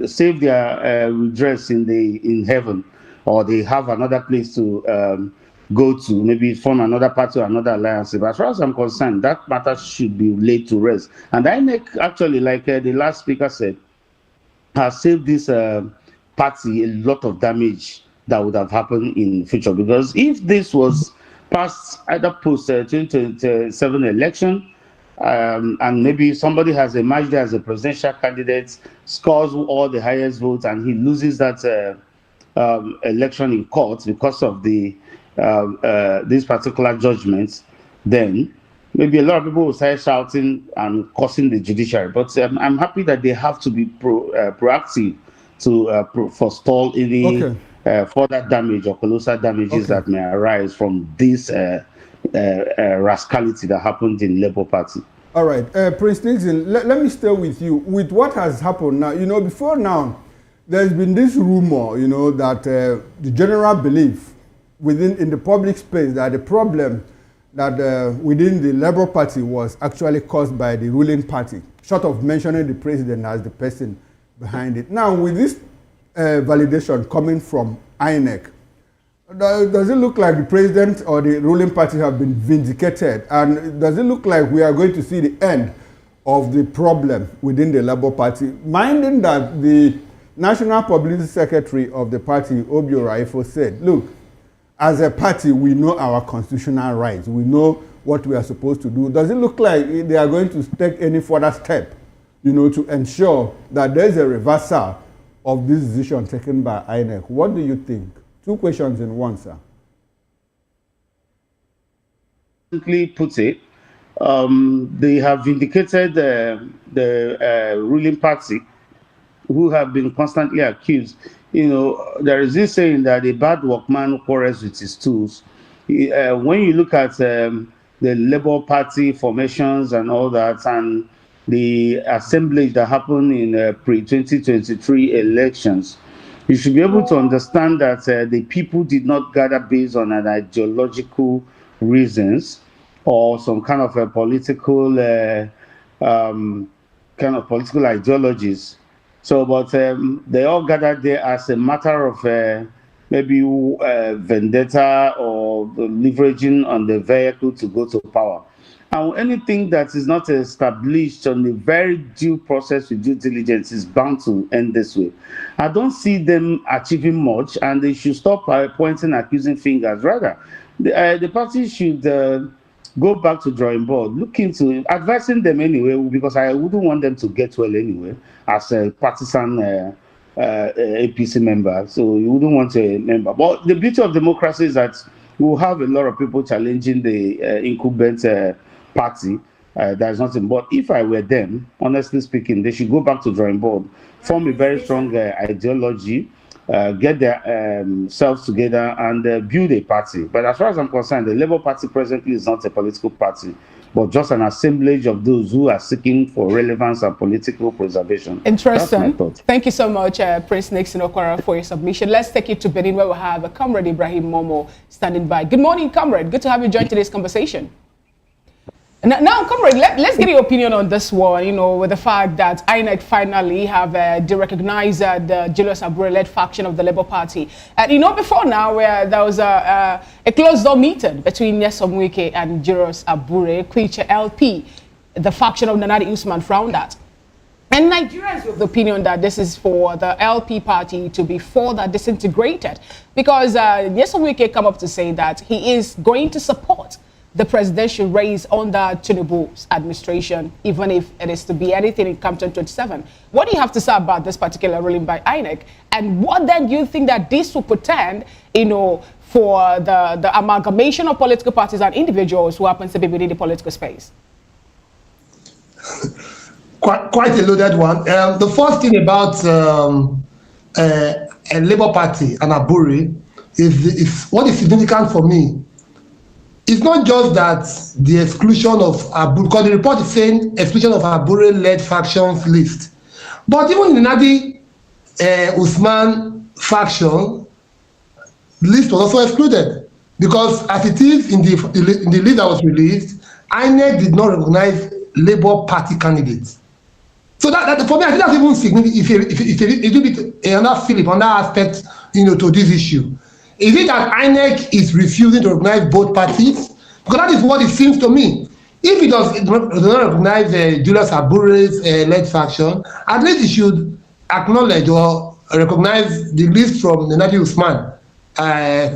save their redress in heaven, or they have another place to go to, maybe form another party or another alliance. But as far as I'm concerned, that matter should be laid to rest. And INEC, actually, like the last speaker said, has saved this party a lot of damage that would have happened in the future. Because if this was passed either post 2027 election, and maybe somebody has emerged as a presidential candidate, scores all the highest votes, and he loses that election in court because of the these particular judgments, then maybe a lot of people will start shouting and cursing the judiciary. But I'm happy that they have to be proactive to forestall any further damage or colossal damages that may arise from this rascality that happened in Labour Party. All right, Prince Nixon, let me stay with you. With what has happened now, before now, there's been this rumor, that the general belief in the public space that the problem that within the Labour Party was actually caused by the ruling party, short of mentioning the president as the person behind it. Now, with this validation coming from INEC, does it look like the president or the ruling party have been vindicated? And does it look like we are going to see the end of the problem within the Labour Party? Minding that the National Publicity Secretary of the party, Obio Raifo, said, look, as a party, we know our constitutional rights. We know what we are supposed to do. Does it look like they are going to take any further step, to ensure that there is a reversal of this decision taken by INEC? What do you think? Two questions in one, sir. Simply put it, they have vindicated the ruling party, who have been constantly accused. There is this saying that a bad workman quarrels with his tools. When you look at the Labour Party formations and all that, and the assemblage that happened in pre-2023 elections, you should be able to understand that the people did not gather based on an ideological reasons or some kind of a political political ideologies. So, but they all gathered there as a matter of maybe vendetta or leveraging on the vehicle to go to power. And anything that is not established on the very due process with due diligence is bound to end this way. I don't see them achieving much, and they should stop pointing accusing fingers. Rather, the party should go back to drawing board, look into advising them anyway, because I wouldn't want them to get well anyway as a partisan APC member. So you wouldn't want a member. But the beauty of democracy is that we'll have a lot of people challenging the incumbent party. There's nothing. But if I were them, honestly speaking, they should go back to drawing board, form a very strong ideology, get their selves together and build a party. But as far as I'm concerned, the Labour Party presently is not a political party, but just an assemblage of those who are seeking for relevance and political preservation. Interesting. That's my thought. Thank you so much, Prince Nixon Okwara, for your submission. Let's take it to Benin, where we have Comrade Ibrahim Momo standing by. Good morning, Comrade. Good to have you join today's conversation. Now, Comrade, let's get your opinion on this one, you know, with the fact that INEC finally have de-recognized the Julius Abure-led faction of the Labour Party. And, you know, before now, where there was a closed-door meeting between Nyesom Wike and Julius Abure, which LP, the faction of Nat'L Usman, frowned at. And Nigerians with the opinion that this is for the LP party to be further disintegrated, because Nyesom Wike come up to say that he is going to support the presidential race under Tinubu's administration, even if it is to be anything in Campaign 27. What do you have to say about this particular ruling by INEC? And what then do you think that this will portend, you know, for the amalgamation of political parties and individuals who happen to be within the political space? Quite a loaded one. The first thing about a Labour Party and Abure is what is significant for me. It's not just that the exclusion of Abure, because the report is saying exclusion of Abure-led factions list. But even in the Nat'L Usman faction, list was also excluded. Because as it is in the list that was released, INEC did not recognize Labour Party candidates. So that for me, I think that's even significant. If a little bit another flip, another aspect, you know, to this issue. Is it that INEC is refusing to recognize both parties? Because that is what it seems to me. If it does not recognize Julius Abure's led faction, at least it should acknowledge or recognize the list from the Nat'L Usman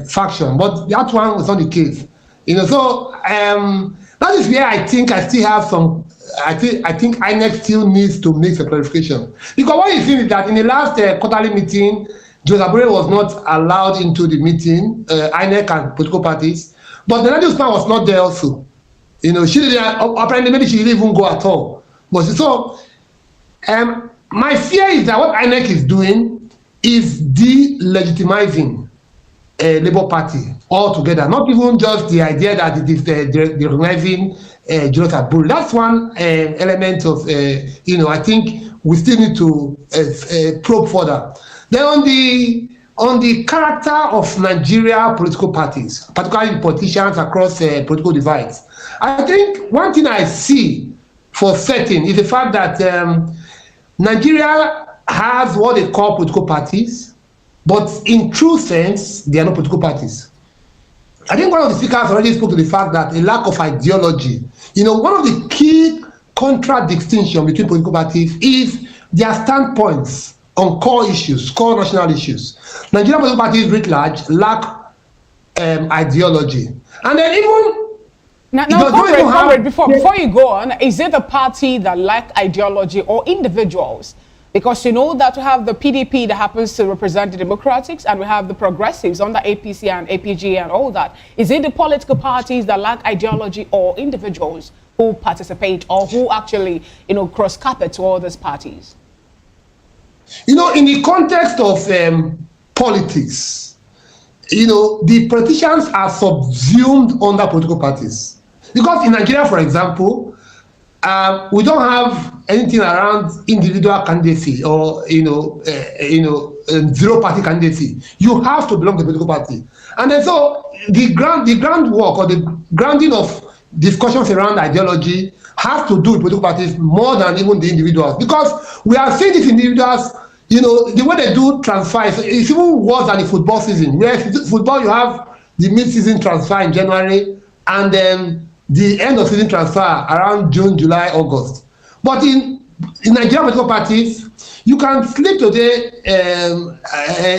faction. But that one was not the case. You know, so that is where I think I still have some. I think INEC still needs to make a clarification. Because what you see is that in the last quarterly meeting, Julius Abure was not allowed into the meeting, INEC and political parties, but the Nat'L Usman was not there also. You know, she didn't, apparently maybe she didn't even go at all. But so, my fear is that what INEC is doing is delegitimizing Labour Party altogether. Not even just the idea that it is recognizing Julius Abure. That's one element of, you know, I think we still need to probe further. Then on the character of Nigeria political parties, particularly politicians across political divides, I think one thing I see for certain is the fact that Nigeria has what they call political parties, but in true sense, they are not political parties. I think one of the speakers already spoke to the fact that a lack of ideology. You know, one of the key contradictions between political parties is their standpoints on core issues, core national issues. Nigerian political parties, writ large, lack ideology. And then even now comrade, before you go on, is it a party that lack ideology or individuals? Because you know that we have the PDP that happens to represent the Democrats, and we have the progressives under APC and APG and all that. Is it the political parties that lack ideology or individuals who participate or who actually, you know, cross carpet to all these parties? You know, in the context of politics, you know, the politicians are subsumed under political parties. Because in Nigeria, for example, we don't have anything around individual candidacy or, zero-party candidacy. You have to belong to a political party. And then so the groundwork or the grounding of discussions around ideology have to do with political parties more than even the individuals. Because we are seeing these individuals, you know, the way they do transfer is even worse than the football season. Where football, you have the mid-season transfer in January and then the end of season transfer around June, July, August. But in Nigerian political parties, you can sleep today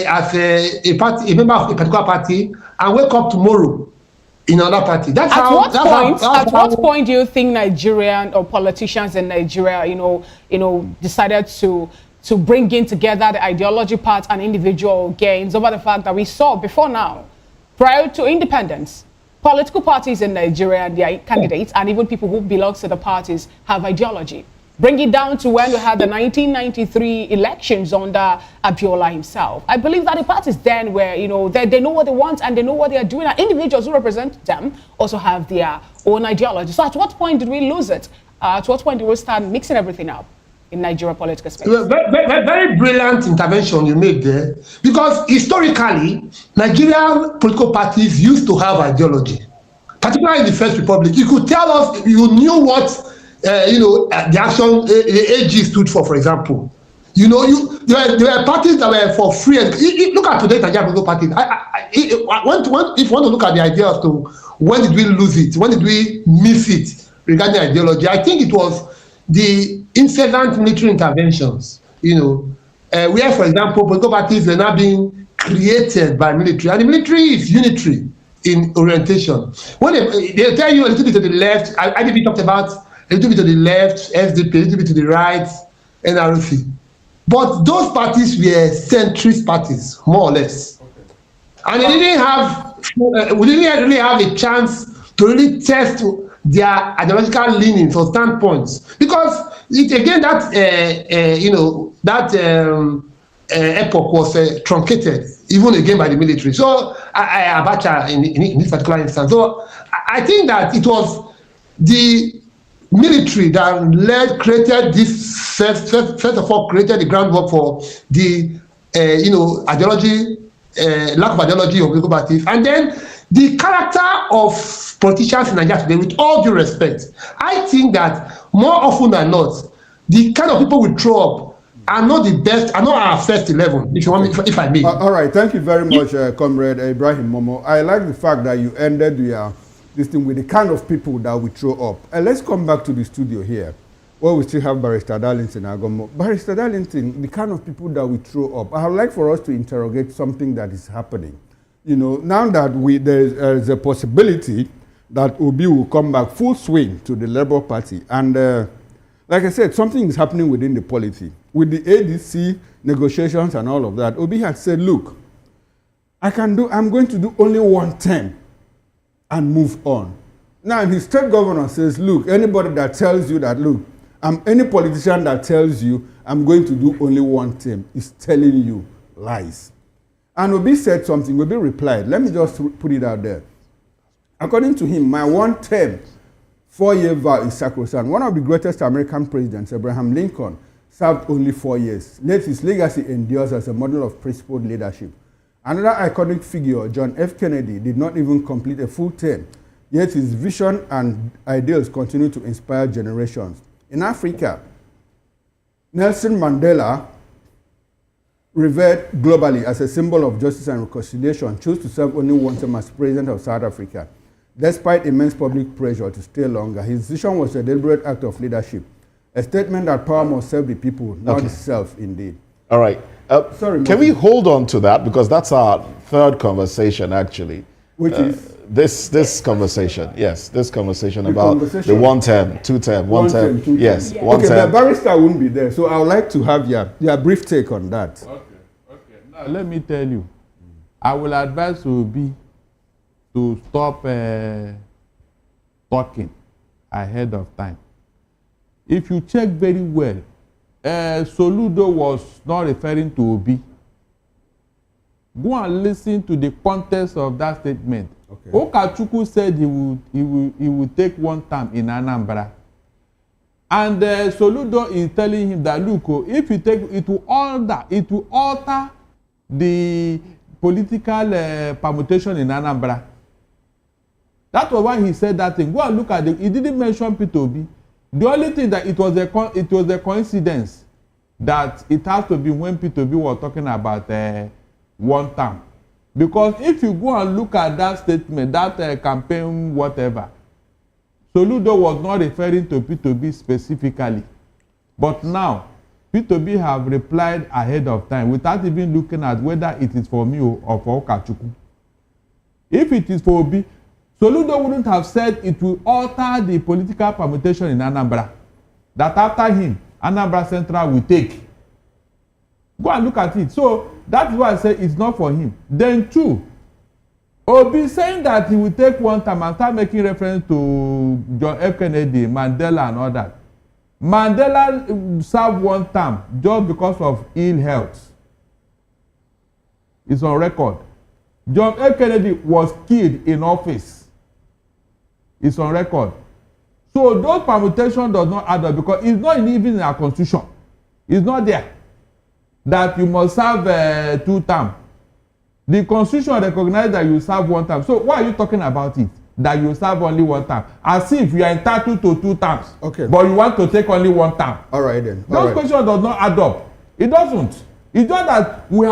as a member of a particular party and wake up tomorrow in another party. At what point do you think Nigerian or politicians in Nigeria, decided to bring in together the ideology part and individual gains over the fact that we saw before now, prior to independence, political parties in Nigeria and their candidates and even people who belong to the parties have ideology. Bring it down to when we had the 1993 elections under Abiola himself. I believe that the parties then were, you know, they know what they want and they know what they are doing. And individuals who represent them also have their own ideology. So at what point did we lose it? At what point did we start mixing everything up in Nigeria political space? Very brilliant intervention you made there. Because historically, Nigerian political parties used to have ideology. Particularly in the First Republic. You could tell us, you knew what the action AG stood for example. You know, there were parties that were for free. Look at today's Nigerian political parties. If you want to look at the idea as to when did we lose it, when did we miss it regarding ideology, I think it was the incessant military interventions, where, for example, political parties are now being created by military, and the military is unitary in orientation. When they tell you a little bit to the left, IDP talked about a little bit to the left, SDP, a little bit to the right, NRC. But those parties were centrist parties, more or less. And they didn't have, we didn't really have a chance to really test their ideological leanings or standpoints. Because epoch was truncated, even again by the military. So, Abacha in this particular instance. So, I think that it was the military that created this, first of all, created the groundwork for the, ideology, lack of ideology of political parties. And then the character of politicians in Nigeria today, with all due respect, I think that more often than not, the kind of people we throw up are not the best, are not our first 11, if you want me, if I may. All right, thank you very much, Comrade Ibrahim Momo. I like the fact that you ended this thing with the kind of people that we throw up. And let's come back to the studio here, where we still have Barrister Darlington Agomo. Barrister Darlington, the kind of people that we throw up, I would like for us to interrogate something that is happening. Now that there is a possibility that Obi will come back full swing to the Labour Party. And like I said, something is happening within the polity. With the ADC negotiations and all of that, Obi had said, look, I'm going to do only one term and move on. Now, his state governor says, look, anybody that tells you that, look, any politician that tells you I'm going to do only one term is telling you lies. And Obi said something, Obi replied, let me just put it out there. According to him, my one term, 4-year vow is sacrosanct. One of the greatest American presidents, Abraham Lincoln, served only 4 years. Yet his legacy endures as a model of principled leadership. Another iconic figure, John F. Kennedy, did not even complete a full term, yet his vision and ideals continue to inspire generations. In Africa, Nelson Mandela, revered globally as a symbol of justice and reconciliation, chose to serve only one term as president of South Africa. Despite immense public pressure to stay longer, his decision was a deliberate act of leadership, a statement that power must serve the people, not self, indeed. All right. Can we hold on to that? Because that's our third conversation, actually. Which is? This conversation. Yes, this conversation about the one term, two term, one term. Yes, one term. Okay, the barrister wouldn't be there, so I would like to have your brief take on that. Okay. Now, let me tell you, I will advise Obi to stop talking ahead of time. If you check very well, Soludo was not referring to Obi. Go and listen to the context of that statement. Okay. Okachukwu said he would take one term in Anambra. And Soludo is telling him that, look, if you take it will alter the political permutation in Anambra. That was why he said that thing. Go and look at it. He didn't mention Peter Obi. The only thing that it was a coincidence that it has to be when Peter Obi was talking about one term. Because if you go and look at that statement, that campaign, whatever, Soludo was not referring to Peter Obi specifically. But now, Peter Obi have replied ahead of time without even looking at whether it is for me or for Okachukwu. If it is for Obi, Soludo wouldn't have said it will alter the political permutation in Anambra. That after him, Anambra Central will take. Go and look at it. So, that's why I say it's not for him. Then two, Obi saying that he will take one time and start making reference to John F. Kennedy, Mandela and all that. Mandela served one term just because of ill health. It's on record. John F. Kennedy was killed in office. It's on record. So those permutations does not add up because it's not even in our constitution. It's not there that you must serve 2 terms. The constitution recognizes that you serve 1 term. So why are you talking about it? That you serve only 1 term, as if you are entitled to 2 terms. Okay. But you want to take only 1 term. All right then. Those questions does not add up. It doesn't. It's just that we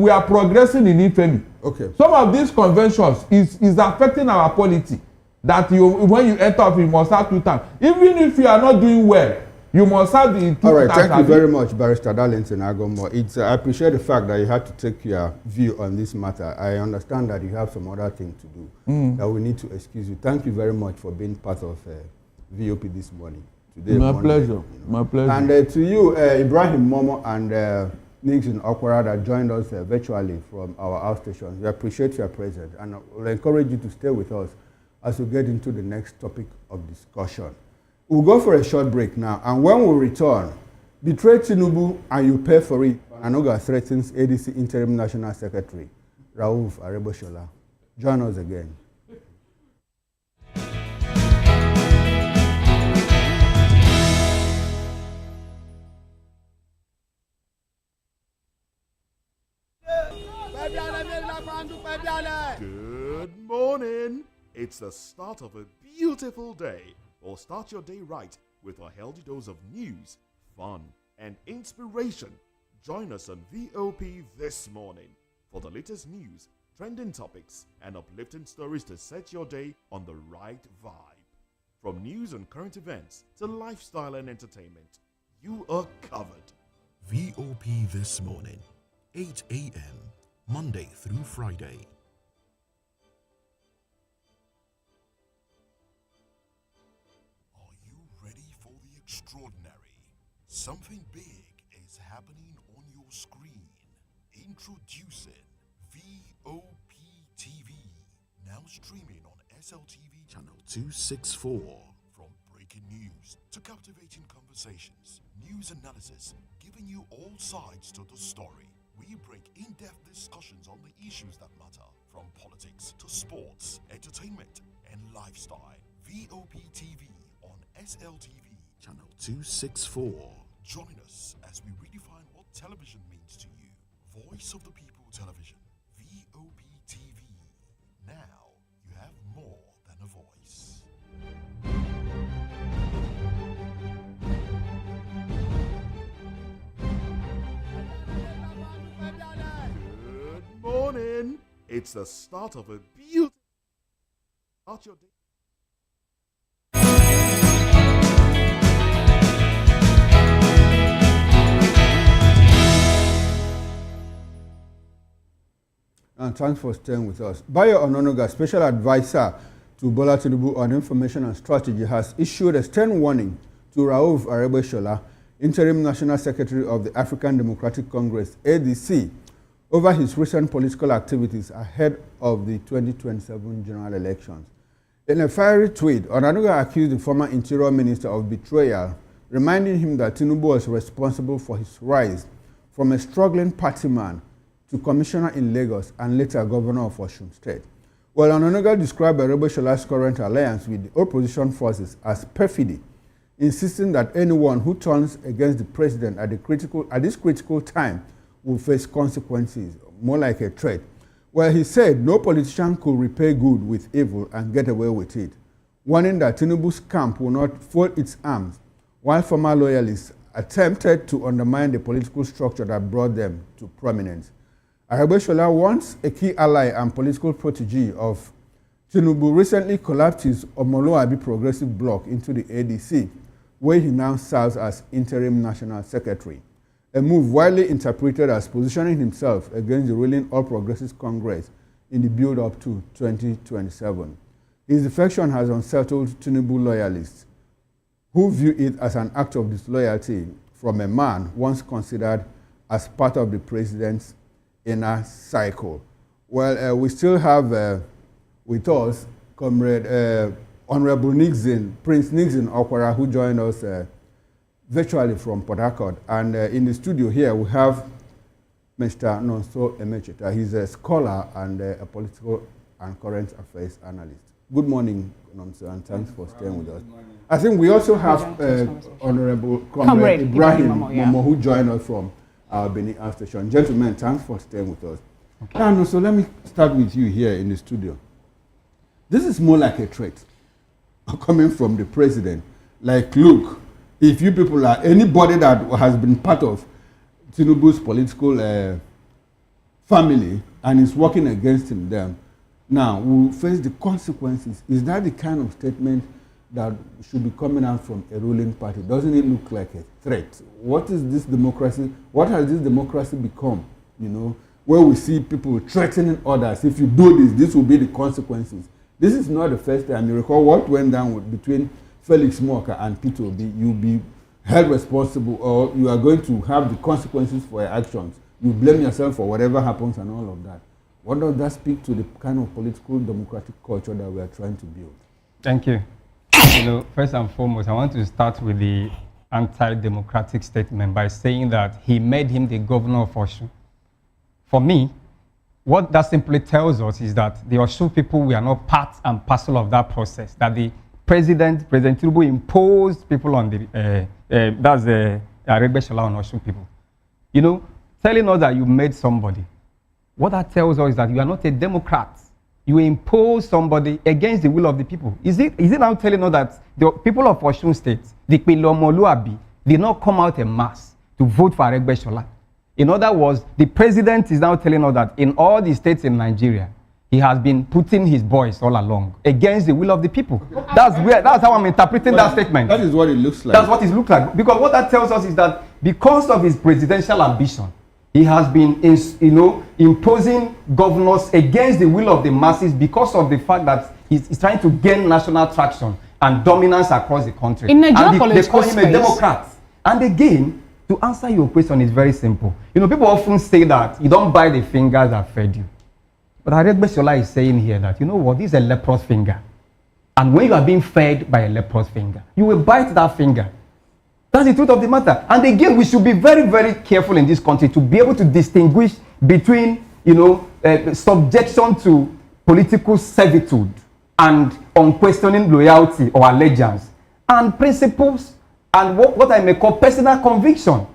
are progressing in infamy. Okay. Some of these conventions is affecting our polity. That when you enter office, you must have 2 terms. Even if you are not doing well, you must have the 2 terms. All right, thank you very much, Barrister Darlington Agomo. I appreciate the fact that you had to take your view on this matter. I understand that you have some other thing to do, that we need to excuse you. Thank you very much for being part of VOP this morning. Today, my Monday, pleasure. My pleasure. And to you, Ibrahim Momo and Nixon Okwara that joined us virtually from our outstation. We appreciate your presence and we'll encourage you to stay with us as we get into the next topic of discussion. We'll go for a short break now, and when we return, betray Tinubu and you pay for it. Onanuga threatens ADC Interim National Secretary, Rauf Aregbesola. Join us again. Good morning. It's the start of a beautiful day. Or start your day right with a healthy dose of news, fun, and inspiration. Join us on VOP this morning for the latest news, trending topics, and uplifting stories to set your day on the right vibe. From news and current events to lifestyle and entertainment, you are covered. VOP this morning, 8 a.m., Monday through Friday. Extraordinary. Something big is happening on your screen. Introducing VOP TV. Now streaming on SLTV channel 264. From breaking news to captivating conversations, news analysis, giving you all sides to the story. We break in-depth discussions on the issues that matter. From politics to sports, entertainment, and lifestyle. VOP TV on SLTV. Channel 264. Join us as we redefine what television means to you. Voice of the People Television, VOP TV. Now you have more than a voice. Good morning. It's the start of a beautiful start your day. And thanks for staying with us. Bayo Onanuga, Special Advisor to Bola Tinubu on Information and Strategy, has issued a stern warning to Rauf Aregbesola, Interim National Secretary of the African Democratic Congress, ADC, over his recent political activities ahead of the 2027 general elections. In a fiery tweet, Onanuga accused the former Interior Minister of betrayal, reminding him that Tinubu was responsible for his rise from a struggling party man to commissioner in Lagos and later governor of Osun State. Well, Onanuga described Aregbesola's current alliance with the opposition forces as perfidy, insisting that anyone who turns against the president at this critical time will face consequences, more like a threat. Well, he said no politician could repay good with evil and get away with it, warning that Tinubu's camp will not fold its arms, while former loyalists attempted to undermine the political structure that brought them to prominence. Aregbesola, once a key ally and political protege of Tinubu, recently collapsed his Omoluabi Progressive Bloc into the ADC, where he now serves as Interim National Secretary, a move widely interpreted as positioning himself against the ruling All Progressives Congress in the build-up to 2027. His defection has unsettled Tinubu loyalists, who view it as an act of disloyalty from a man once considered as part of the president's inner cycle. Well, we still have with us Comrade Honorable Nixon, Prince Nixon Okwara, who joined us virtually from Port Harcourt. And in the studio here, we have Mr. Nonso Emecheta. He's a scholar and a political and current affairs analyst. Good morning, Nonso, and thanks for staying with us. I think we also have Honorable Comrade Ibrahim Momo, who joined us from our Benin station. Gentlemen, thanks for staying with us. Okay. Now, Nonso, let me start with you here in the studio. This is more like a threat coming from the president. Like, look, if you people are anybody that has been part of Tinubu's political family and is working against him, then now will face the consequences. Is that the kind of statement that should be coming out from a ruling party? Doesn't it look like a threat? What is this democracy? What has this democracy become? You know, where we see people threatening others. If you do this, this will be the consequences. This is not the first time. You recall what went down between Felix Moka and Peter Obi. You'll be held responsible, or you are going to have the consequences for your actions. You blame yourself for whatever happens and all of that. What does that speak to the kind of political democratic culture that we are trying to build? Thank you. You know, first and foremost, I want to start with the anti-democratic statement by saying that he made him the governor of Osun. For me, what that simply tells us is that the Osun people were not part and parcel of that process, that the President Tinubu imposed people on the, that's the Aregbesola on Osun people. You know, telling us that you made somebody, what that tells us is that you are not a Democrat. You impose somebody against the will of the people. Is it now telling us that the people of Osun State, the Pilomoluabi, did not come out en masse to vote for Aregbesola? In other words, the president is now telling us that in all the states in Nigeria, he has been putting his boys all along against the will of the people. Okay. That's how I'm interpreting that statement. That is what it looks like. That's what it looks like. Because what that tells us is that because of his presidential ambition, he has been, imposing governors against the will of the masses because of the fact that he's trying to gain national traction and dominance across the country. In Nigerian and they call him a Democrat. And again, to answer your question is very simple. You know, people often say that you don't buy the fingers that fed you. But Aregbesola is saying here that, you know what, this is a leprous finger. And when you are being fed by a leprous finger, you will bite that finger. That's the truth of the matter. And again, we should be very, very careful in this country to be able to distinguish between, subjection to political servitude and unquestioning loyalty or allegiance, and principles and what I may call personal conviction.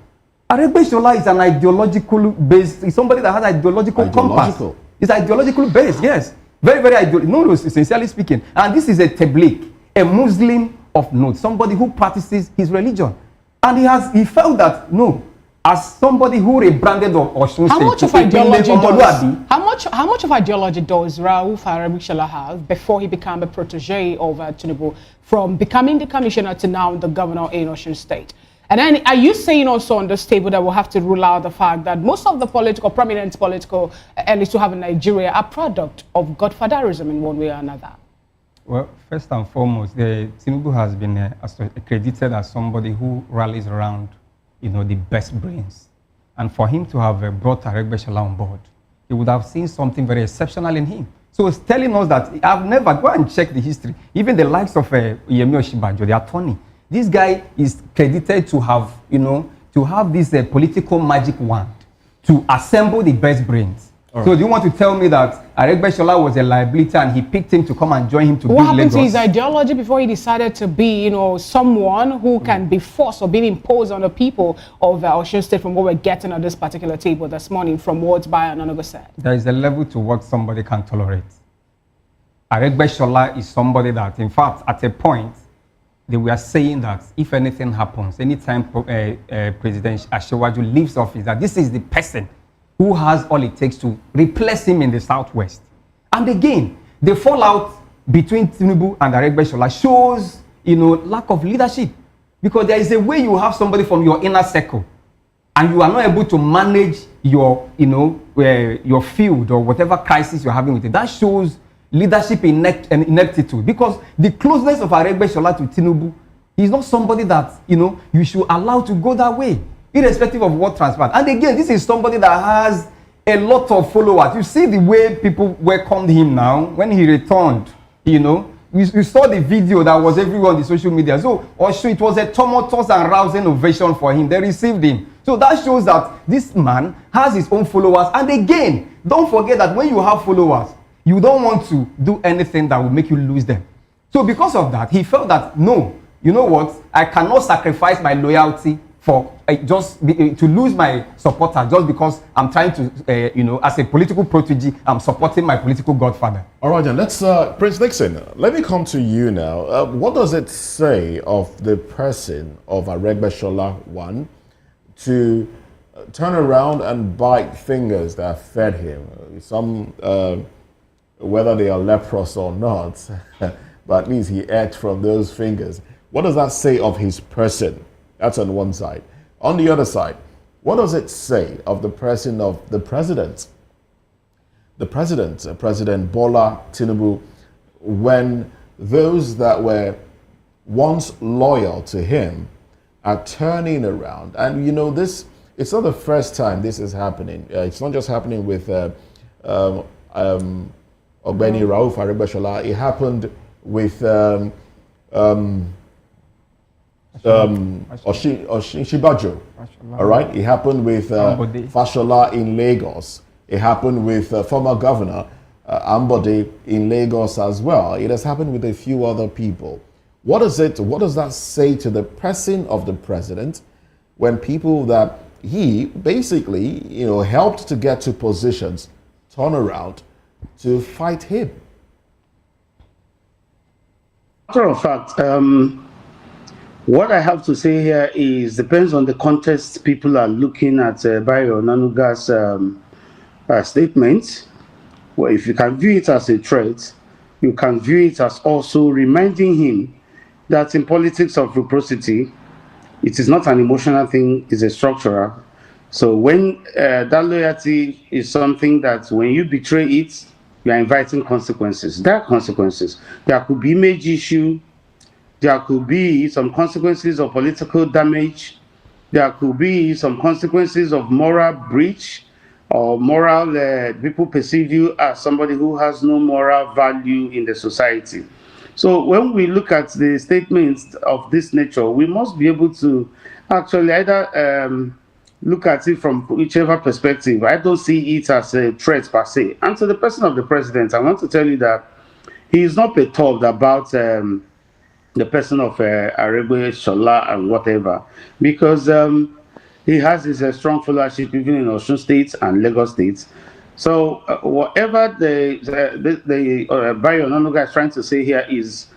Aregbesola is an ideological based, is somebody that has ideological compass. It's ideologically based, yes. Very, very ideological. No, sincerely speaking. And this is a tabligh, a Muslim of note, somebody who practices his religion. And he felt that, no, as somebody who rebranded Osun State. How much of ideology does Rauf Aregbesola have before he became a protege of Tinubu, from becoming the commissioner to now the governor in Osun State? And then are you saying also on this table that we'll have to rule out the fact that most of the prominent political elites who have in Nigeria are product of godfatherism in one way or another? Well, first and foremost, Tinubu has been accredited as somebody who rallies around, the best brains. And for him to have brought Aregbesola on board, he would have seen something very exceptional in him. So it's telling us that I've never, go and check the history, even the likes of Yemi Oshibajo, the attorney. This guy is credited to have, to have this political magic wand to assemble the best brains. Right. So do you want to tell me that Aregbesola was a liability and he picked him to come and join him to build Lagos? What happened to his ideology before he decided to be, someone who can be forced or being imposed on the people of Osun State, from what we're getting on this particular table this morning from words by Onanuga said? There is a level to what somebody can tolerate. Aregbesola is somebody that, in fact, at a point, they were saying that if anything happens, anytime President Ashewaju leaves office, that this is the person who has all it takes to replace him in the Southwest. And again, the fallout between Tinubu and Aregbesola shows, lack of leadership. Because there is a way you have somebody from your inner circle and you are not able to manage your, your field or whatever crisis you're having with it. That shows leadership ineptitude, because the closeness of Aregbesola to Tinubu is not somebody that you should allow to go that way, irrespective of what transpired. And again, this is somebody that has a lot of followers. You see the way people welcomed him now when he returned, you know. We saw the video that was everywhere on the social media. So it was a tumultuous and rousing ovation for him. They received him. So that shows that this man has his own followers. And again, don't forget that when you have followers, you don't want to do anything that will make you lose them. So because of that, he felt that, no, you know what? I cannot sacrifice my loyalty for to lose my supporter just because I'm trying to, you know, as a political protege, I'm supporting my political godfather. All right, then let's, Prince Nixon, let me come to you now. What does it say of the person of Aregbesola, one, to turn around and bite fingers that fed him? Some, whether they are leprous or not, but at least he ate from those fingers. What does that say of his person? That's on one side. On the other side, what does it say of the person of the president? The president, President Bola Tinubu, when those that were once loyal to him are turning around. And you know, this, it's not the first time this is happening. It's not just happening with Ogbeni Rauf Aregbesola. It happened with Oshibajo, all right? It happened with Fashola in Lagos. It happened with former governor Ambode in Lagos as well. It has happened with a few other people. What does that say to the person of the president when people that he basically, you know, helped to get to positions turn around to fight him? Matter of fact, what I have to say here is depends on the context people are looking at by Onanuga's statement. Well, if you can view it as a threat, you can view it as also reminding him that in politics of reciprocity, it is not an emotional thing, it's a structural. So when that loyalty is something that when you betray it, you are inviting consequences. There are consequences. There could be image issue. There could be some consequences of political damage. There could be some consequences of moral breach or moral, people perceive you as somebody who has no moral value in the society. So when we look at the statements of this nature, we must be able to actually either look at it from whichever perspective. I don't see it as a threat per se. And to the person of the president, I want to tell you that he is not perturbed about the person of Aregbesola and whatever, because he has his strong followership even in Osun State and Lagos State. So whatever the Onanuga is trying to say here is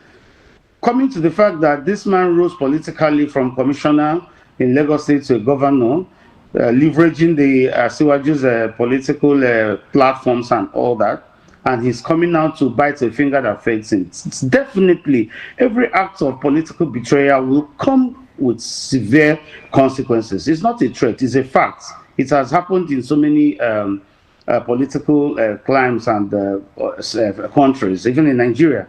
coming to the fact that this man rose politically from commissioner in Lagos State to a governor, leveraging the Asiwaju's political platforms and all that. And he's coming out to bite a finger that feeds him. It's definitely every act of political betrayal will come with severe consequences. It's not a threat, it's a fact. It has happened in so many political climes and countries, even in Nigeria.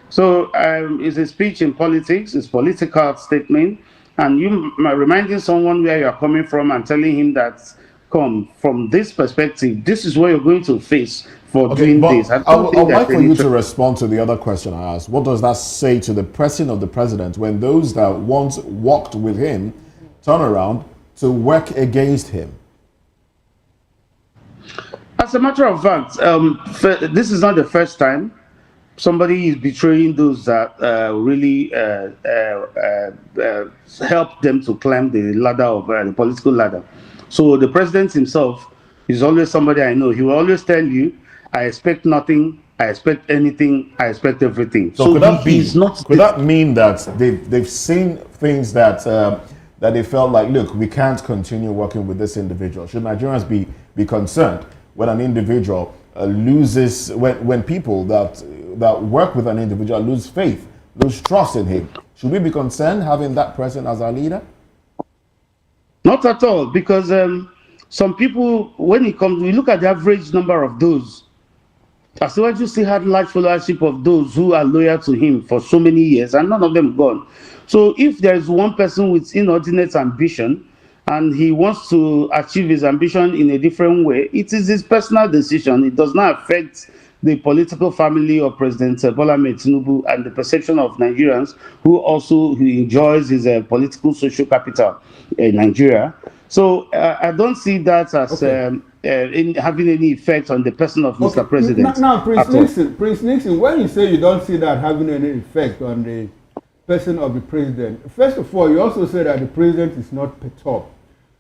So it's a speech in politics, it's political statement, and you reminding someone where you're coming from and telling him that, come from this perspective, this is what you're going to face for doing this. I'd like for you to respond to the other question I asked. What does that say to the person of the president when those that once walked with him turn around to work against him? As a matter of fact, this is not the first time somebody is betraying those that really help them to climb the ladder of the political ladder. So the president himself is always somebody I know. He will always tell you, I expect nothing, I expect anything, I expect everything. So could that mean that they've seen things that that they felt like, look, we can't continue working with this individual? Should Nigerians be concerned when an individual loses, when people that work with an individual lose faith, lose trust in him? Should we be concerned having that person as our leader? Not at all, because some people, when it comes, we look at the average number of those. Asiwaju still had large followership of those who are loyal to him for so many years, and none of them gone. So if there is one person with inordinate ambition and he wants to achieve his ambition in a different way, it is his personal decision. It does not affect the political family of President Bola Ahmed Tinubu and the perception of Nigerians who enjoys his political social capital in Nigeria. So I don't see that as in having any effect on the person of Mr. President. Now, Prince Nixon, when you say you don't see that having any effect on the person of the president, first of all, you also say that the president is not perturbed.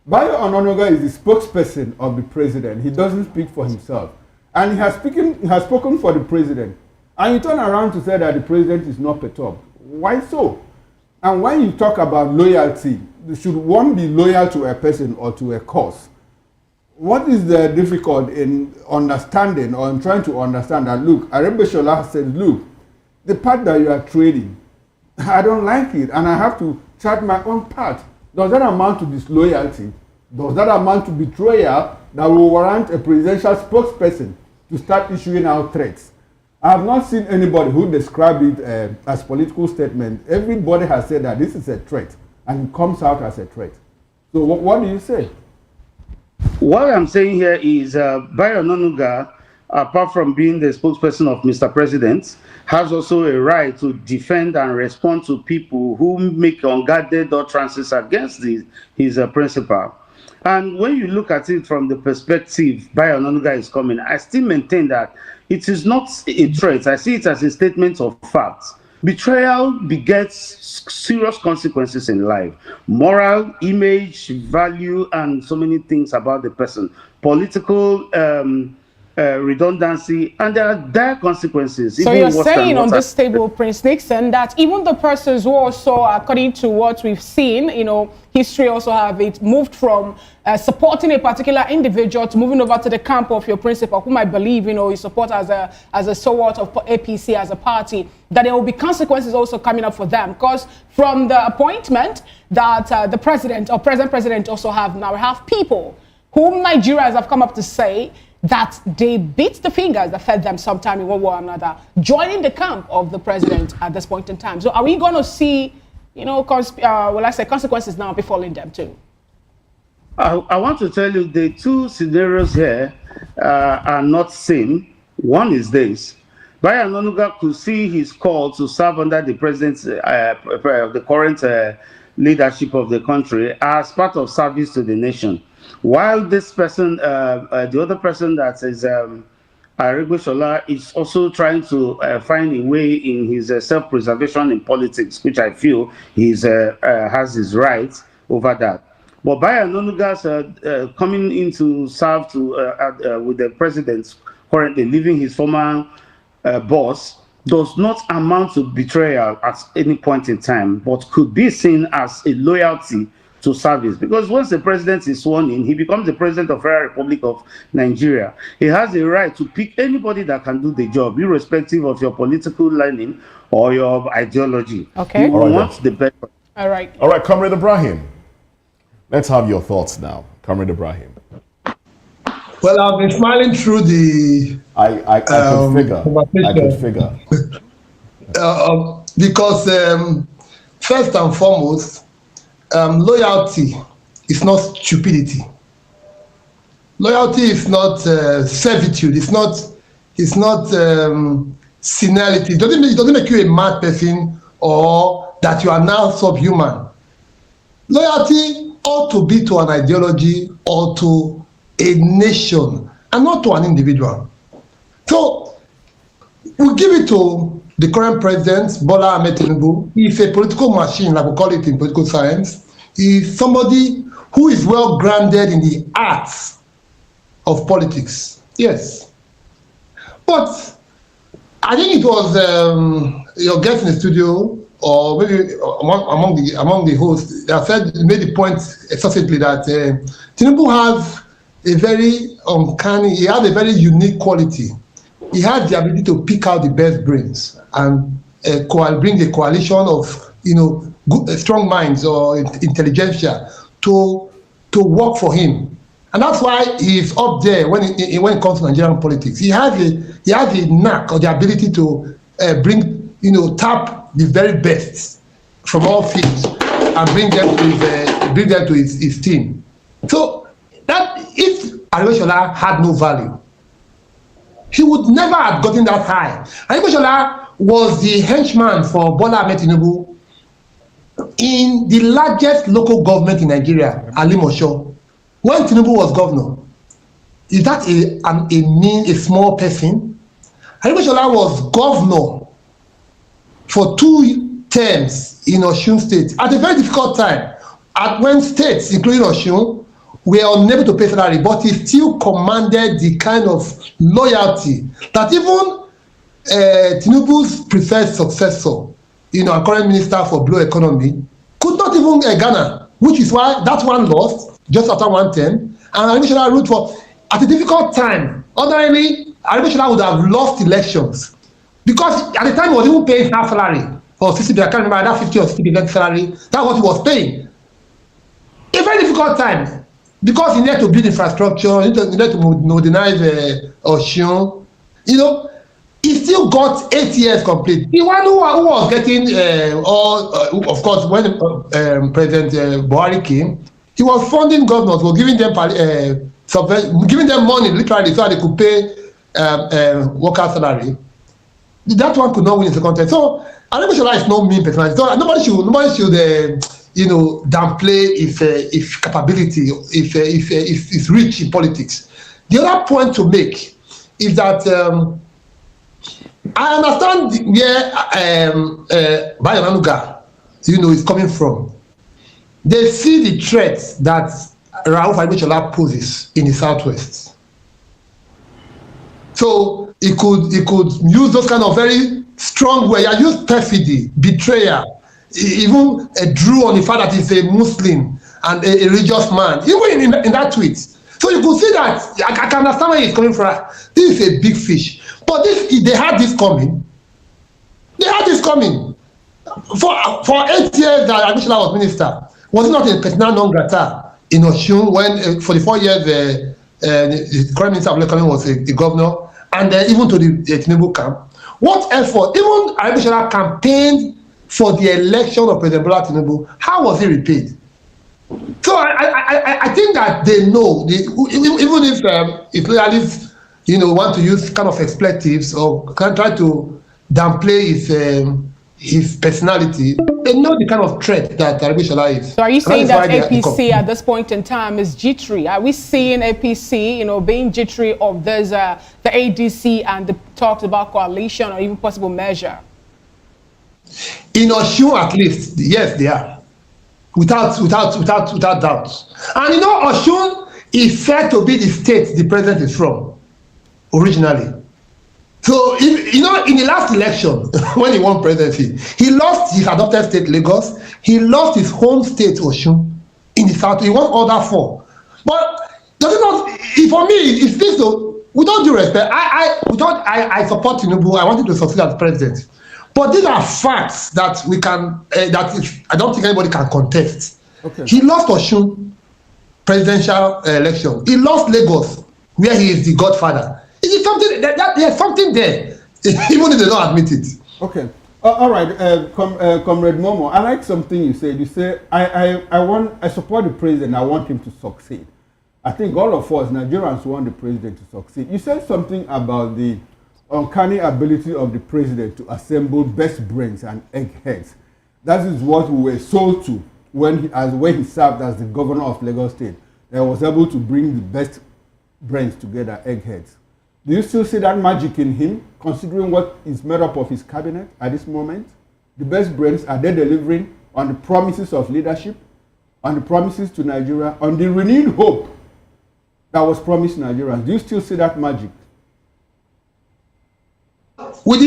Bayo Onanuga is the spokesperson of the president. He doesn't speak for himself. And he has spoken for the president. And you turn around to say that the president is not perturbed. Why so? And when you talk about loyalty, should one be loyal to a person or to a cause? What is the difficult in understanding or in trying to understand that, look, Aregbesola says, look, the path that you are trading, I don't like it, and I have to chart my own path. Does that amount to disloyalty? Does that amount to betrayal that will warrant a presidential spokesperson to start issuing out threats? I have not seen anybody who described it as political statement. Everybody has said that this is a threat, and it comes out as a threat. So what do you say? What I'm saying here is Bayo Onanuga, apart from being the spokesperson of Mr. President, has also a right to defend and respond to people who make unguarded utterances against his principal. And when you look at it from the perspective Bayo Onanuga is coming, I still maintain that it is not a threat. I see it as a statement of fact. Betrayal begets serious consequences in life. Moral, image, value, and so many things about the person. Political redundancy, and there are dire consequences. So you're saying on this table, Prince Nixon, that even the persons who also, according to what we've seen, history also have it, moved from supporting a particular individual to moving over to the camp of your principal, whom I believe, you support as a sort of APC as a party, that there will be consequences also coming up for them. Because from the appointment that the president or present president also have people whom Nigerians have come up to say that they beat the fingers that fed them sometime in one way or another, joining the camp of the president at this point in time. So are we going to see, consequences now befalling them too? I want to tell you the two scenarios here are not same. One is this. Bayo Onanuga could see his call to serve under the president's, the current leadership of the country as part of service to the nation. While this person, the other person that is Aregbesola, is also trying to find a way in his self-preservation in politics, which I feel has his rights over that. But Bayo Onanuga's coming in to serve with the president currently, leaving his former boss, does not amount to betrayal at any point in time, but could be seen as a loyalty to service. Because once the president is sworn in, he becomes the president of the Federal Republic of Nigeria. He has a right to pick anybody that can do the job, irrespective of your political leaning or your ideology. Okay. He wants the best. All right. All right, Comrade Ibrahim. Let's have your thoughts now, Comrade Ibrahim. Well, I've been smiling through the I could figure. I could figure. Because first and foremost, loyalty is not stupidity. Loyalty is not servitude. It's not senility. It doesn't make you a mad person or that you are now subhuman. Loyalty ought to be to an ideology or to a nation and not to an individual. So we give it to the current president, Bola Ahmed Tinubu. He's a political machine, like we call it in political science. He's somebody who is well grounded in the arts of politics. Yes. But I think it was your guest in the studio, or maybe among the hosts, that made the point explicitly that Tinubu has a very uncanny, he has a very unique quality. He has the ability to pick out the best brains and bring a coalition of good, strong minds or intelligentsia to work for him, and that's why he's up there when it comes to Nigerian politics. He has a knack or the ability to tap the very best from all fields. and bring them to his team. So that if Aregbesola had no value, he would never have gotten that high. Aregbesola was the henchman for Bola Ahmed Tinubu in the largest local government in Nigeria, Alimosho, when Tinubu was governor. Is that a small person? Aregbesola was governor for 2 terms in Osun State at a very difficult time, when states, including Osun, were unable to pay salary, but he still commanded the kind of loyalty that even Tinubu's preferred successor, our current minister for blue economy, could not even garner, which is why that one lost just after 1 term, and Aregbesola ruled for at a difficult time. Ordinarily, Aregbesola would have lost elections because at the time he was even paying half salary or 60, I can't remember, that 50 or 60% salary. That's what he was paying. A very difficult time because he needed to build infrastructure, he needed to modernize Osun. He still got 8 years complete. The one who was getting of course, when President Buhari came, he was funding governors, was giving them money literally so they could pay worker salary. That one could not win the contest. So Aregbesola is no mean personality. So nobody should downplay his capability, if he's rich in politics. The other point to make is that I understand where Onanuga, is coming from. They see the threats that Rauf Aregbesola poses in the southwest. So he could use those kind of very strong words. He used perfidy, betrayal. He even drew on the fact that he's a Muslim and a religious man, even in that tweet. So you could see that I can understand where he's coming from. This is a big fish. But they had this coming. They had this coming. For 8 years that Aregbesola was minister, was it not a persona non grata in Osun when for the 4 years the current minister of economy was a governor, and even to the Tinubu camp? What effort? Even Aregbesola campaigned for the election of President Bola Tinubu. How was he repaid? So I think that they know, even if loyalists want to use kind of expletives or can try to downplay his personality, they know the kind of threat that Aregbesola is. So are you saying that APC at this point in time is jittery? Are we seeing APC, being jittery of this, the ADC and the talks about coalition or even possible measure? In Osun, at least, yes, they are, without doubt. And Osun is said to be the state the president is from originally. So, in the last election, when he won presidency, he lost his adopted state, Lagos. He lost his home state, Osun, in the south. He won all that 4. But does it not? For me, it speaks to, with all due respect, I support Tinubu. I want him to succeed as president. But these are facts that we can, I don't think anybody can contest. Okay. He lost Osun presidential election. He lost Lagos, where he is the godfather. Is something there's something there, even if they don't admit it. Okay. All right, Comrade Momo, I like something you said. You say I support the president. I want him to succeed. I think all of us Nigerians want the president to succeed. You said something about the uncanny ability of the president to assemble best brains and eggheads. That is what we were sold to when he served as the governor of Lagos State. He was able to bring the best brains together, eggheads. Do you still see that magic in him, considering what is made up of his cabinet at this moment? The best brains, are they delivering on the promises of leadership, on the promises to Nigeria, on the renewed hope that was promised Nigerians? Do you still see that magic? With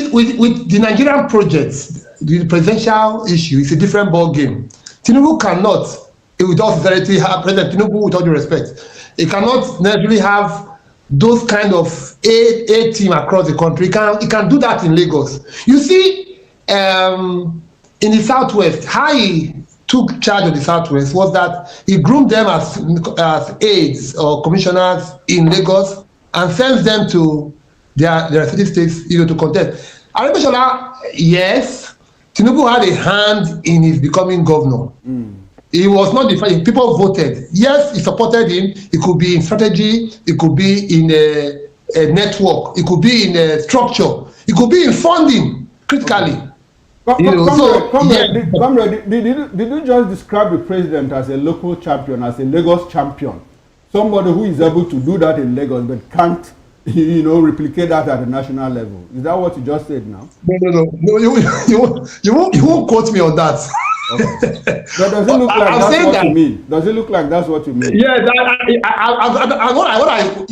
the Nigerian projects, the presidential issue is a different ball game. Tinubu cannot, with all sincerity, have President Tinubu, with all due respect, he cannot necessarily have those kind of a team across the country. He can do that in Lagos. You see, in the Southwest, how he took charge of the Southwest was that he groomed them as aides or commissioners in Lagos and sends them to their city states, to contest. Aregbesola, yes, Tinubu had a hand in his becoming governor. He was not the people voted. Yes, he supported him. It could be in strategy. It could be in a network. It could be in a structure. It could be in funding critically. Comrade, did you just describe the president as a local champion, as a Lagos champion? Somebody who is able to do that in Lagos but can't, replicate that at the national level. Is that what you just said now? No. You won't quote me on that. Okay. But does it look like that's what you mean? Does it look like that's what you mean? Yes,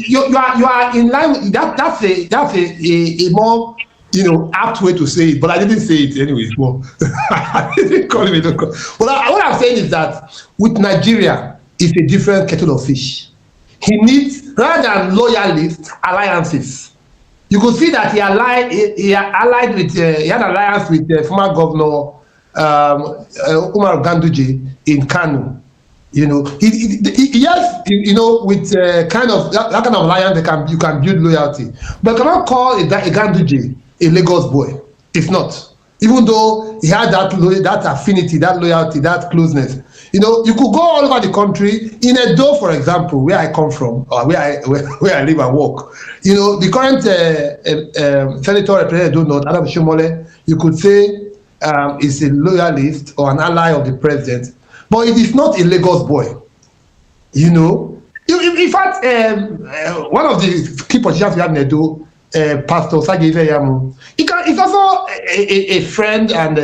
you are in line with that. That's a more apt way to say it, but I didn't say it anyway. Well, I didn't call it. But what I'm saying is that with Nigeria, it's a different kettle of fish. He needs, rather than loyalists, alliances. You could see that he had alliance with former governor Umar Ganduje in Kano. He has, with kind of that kind of alliance, you can build loyalty. But you cannot call a Ganduje a Lagos boy. It's not. Even though he had that affinity, that loyalty, that closeness. You could go all over the country. In Edo, for example, where I come from, or where I live and work. The current senator representing Edo North, Adam Shomole, you could say is a loyalist or an ally of the president, but it is not a Lagos boy. In fact, one of the key politicians we have in Edo, Pastor Sage Ifeyamu, he's also a friend and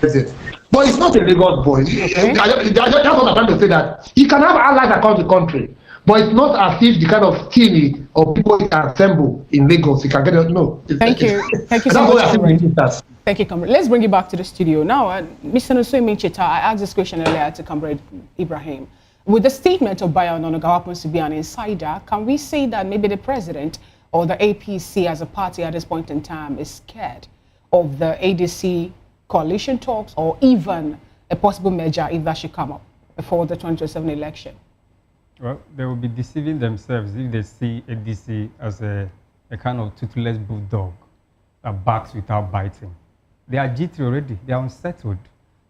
president. But it's not a Lagos boy. Okay. That's what I'm trying to say, that he can have allies across the country, but it's not as if the kind of skinny or people he can assemble in Lagos, he can get it. No. Thank you so much. Thank you, Comrade. Let's bring you back to the studio. Now, Mr. Nusumi Cheta, I asked this question earlier to Comrade Ibrahim. With the statement of Bayo Onanuga happens to be an insider, can we say that maybe the president or the APC as a party at this point in time is scared of the ADC coalition talks, or even a possible merger if that should come up before the 2027 election? Well, they will be deceiving themselves if they see ADC as a kind of toothless bulldog that barks without biting. They are jittery already. They are unsettled.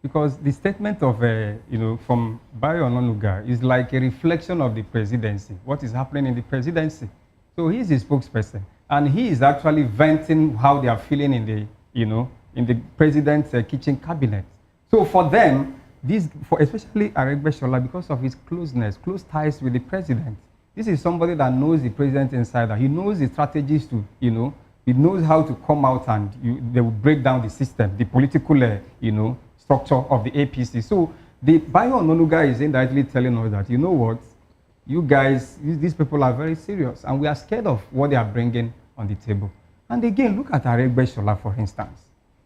Because the statement of, from Bayo Onanuga is like a reflection of the presidency, what is happening in the presidency. So he is the spokesperson, and he is actually venting how they are feeling in the, in the president's kitchen cabinet. So for them, especially Aregbesola, because of his close ties with the president, this is somebody that knows the president insider. He knows the strategies to, he knows how to come out and they will break down the system, the political, structure of the APC. So the Bayo Onanuga is indirectly telling us that, what, you guys, these people are very serious, and we are scared of what they are bringing on the table. And again, look at Aregbesola, for instance.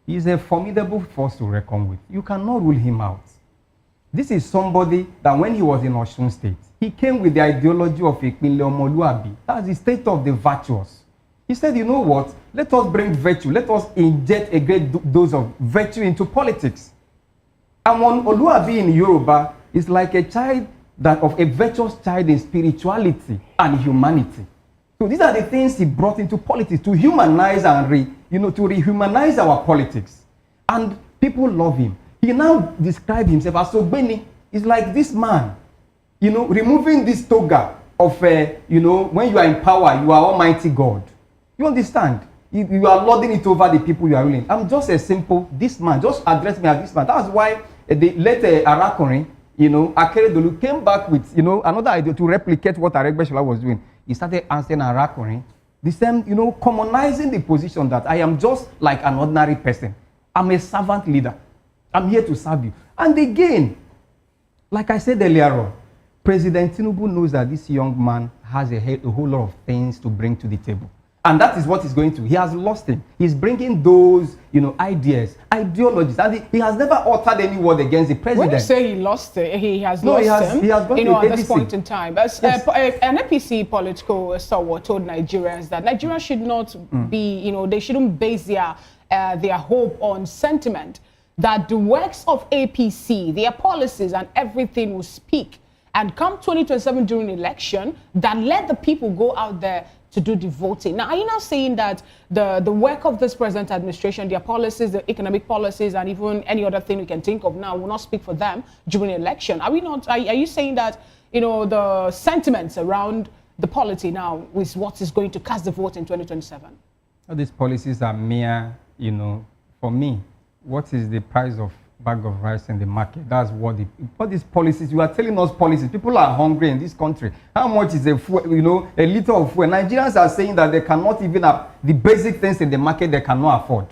He is a formidable force to reckon with. You cannot rule him out. This is somebody that when he was in Osun State, he came with the ideology of Ipinle Omoluabi. That's the state of the virtuous. He said, what, let us bring virtue. Let us inject a great dose of virtue into politics. And Oluabi in Yoruba is like a child of a virtuous child in spirituality and humanity. So these are the things he brought into politics to humanize and to rehumanize our politics. And people love him. He now described himself as Ogbeni. It's like this man, removing this toga of, when you are in power, you are Almighty God. You understand? You are lording it over the people you are ruling. I'm just a simple, this man, just address me as this man. That's why the later Arakoni, Akeredolu came back with, another idea to replicate what Aregbesola was doing. He started answering Arakoni, the same, commonizing the position that I am just like an ordinary person. I'm a servant leader. I'm here to serve you. And again, like I said earlier on, President Tinubu knows that this young man has a whole lot of things to bring to the table. And that is what he's going to. He has lost him. He's bringing those, ideas, ideologies. And he has never uttered any word against the president. When you say he lost it, he has lost him. He has gone at this point in time. As an NNPC political stalwart told Nigerians that Nigeria should not be, they shouldn't base their hope on sentiment. That the works of APC, their policies and everything will speak. And come 2027 during election, that let the people go out there to do the voting. Now, are you now saying that the work of this present administration, their policies, the economic policies, and even any other thing we can think of now will not speak for them during the election? Are we not? Are you saying that, you know, the sentiments around the polity now is what is going to cast the vote in 2027? All these policies are mere, you know, for me, what is the price of bag of rice in the market? That's what these policies, you are telling us policies. People are hungry in this country. How much is a liter of fuel? Nigerians are saying that they cannot even have the basic things in the market they cannot afford.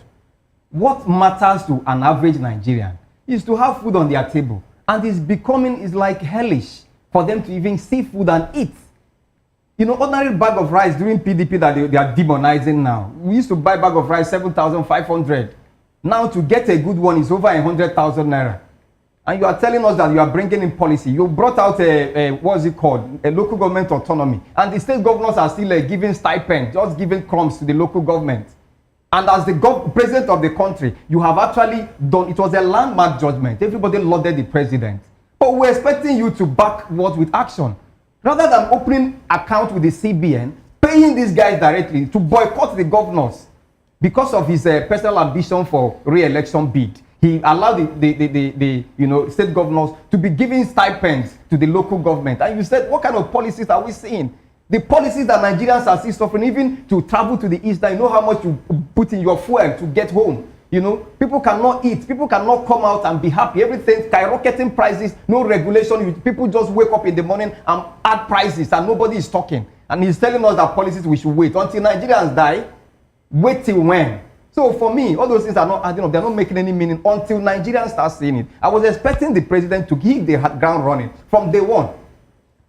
What matters to an average Nigerian is to have food on their table. And it's like hellish for them to even see food and eat. You know, ordinary bag of rice during PDP that they are demonizing now. We used to buy bag of rice 7,500. Now to get a good one is over 100,000 naira. And you are telling us that you are bringing in policy. You brought out what's it called? A local government autonomy. And the state governors are still giving stipend, just giving crumbs to the local government. And as the president of the country, you have actually done, it was a landmark judgment. Everybody lauded the president. But we're expecting you to back what with action. Rather than opening account with the CBN, paying these guys directly to boycott the governors because of his personal ambition for re-election bid. He allowed the state governors to be giving stipends to the local government. And you said, what kind of policies are we seeing? The policies that Nigerians are still suffering, even to travel to the east, you know how much you put in your fuel to get home. You know, people cannot eat, people cannot come out and be happy. Everything skyrocketing prices, no regulation. People just wake up in the morning and add prices and nobody is talking. And he's telling us that policies we should wait until Nigerians die. Wait till when? So for me, all those things are not adding up. They're not making any meaning until Nigerians start seeing it. I was expecting the president to give the ground running from day one.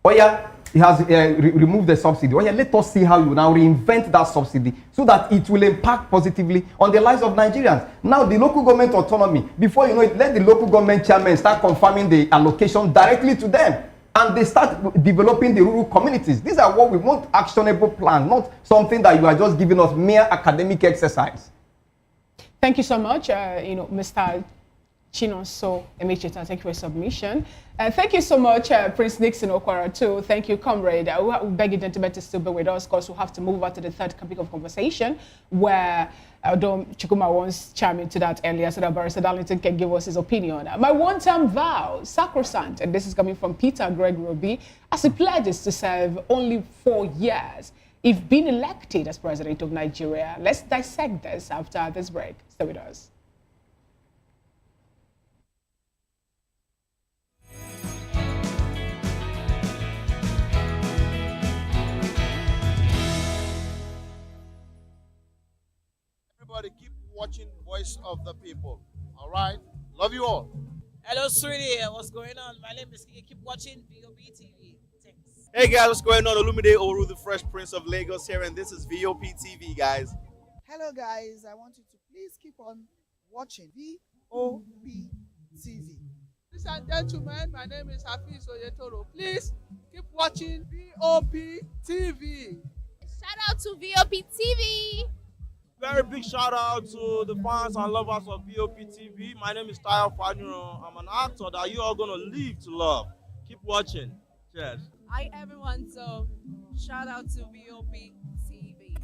Oh yeah, he has removed the subsidy. Oh yeah, let us see how you now reinvent that subsidy so that it will impact positively on the lives of Nigerians. Now the local government autonomy, before you know it, let the local government chairman start confirming the allocation directly to them. And they start developing the rural communities. These are what we want, actionable plans, not something that you are just giving us mere academic exercise. Thank you so much, Mr. Chinonso Emecheta. Thank you for your submission. Thank you so much, Prince Nixon Okwara, too. Thank you, comrade. We beg you, gentlemen, to still be with us, because we'll have to move on to the third topic of conversation, where although Chukuma once chimed into that earlier, so that Barrister Darlington can give us his opinion. My one-time vow, sacrosanct, and this is coming from Peter Greg Roby, as he pledges to serve only 4 years if being elected as president of Nigeria. Let's dissect this after this break. Stay with us. Everybody keep watching Voice of the People. All right? Love you all. Hello, sweetie. What's going on? My name is Kiki. Keep watching VOP TV. Thanks. Hey guys, what's going on? Olumide Oru, the Fresh Prince of Lagos here, and this is VOP TV, guys. Hello, guys. I want you to please keep on watching VOP TV. Ladies and gentlemen, my name is Hafiz Oyetoro. Please keep watching VOP TV. Shout out to VOP TV. Very big shout out to the fans and lovers of VOP TV. My name is Nat'L. I'm an actor that you are going to live to love. Keep watching. Cheers. Hi everyone, so shout out to VOP TV.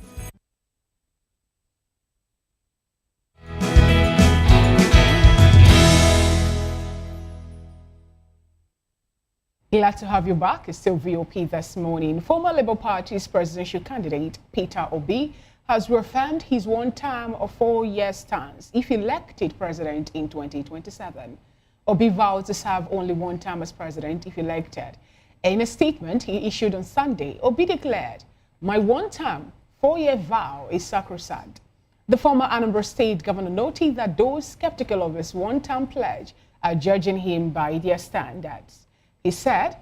Glad to have you back. It's still VOP this morning. Former Labour Party's presidential candidate, Peter Obi, has reaffirmed his one-term or 4-year stance if elected president in 2027. Obi vowed to serve only one term as president if elected. In a statement he issued on Sunday, Obi declared, "My one-term, 4-year vow is sacrosanct." The former Anambra State governor noted that those skeptical of his one-term pledge are judging him by their standards. He said,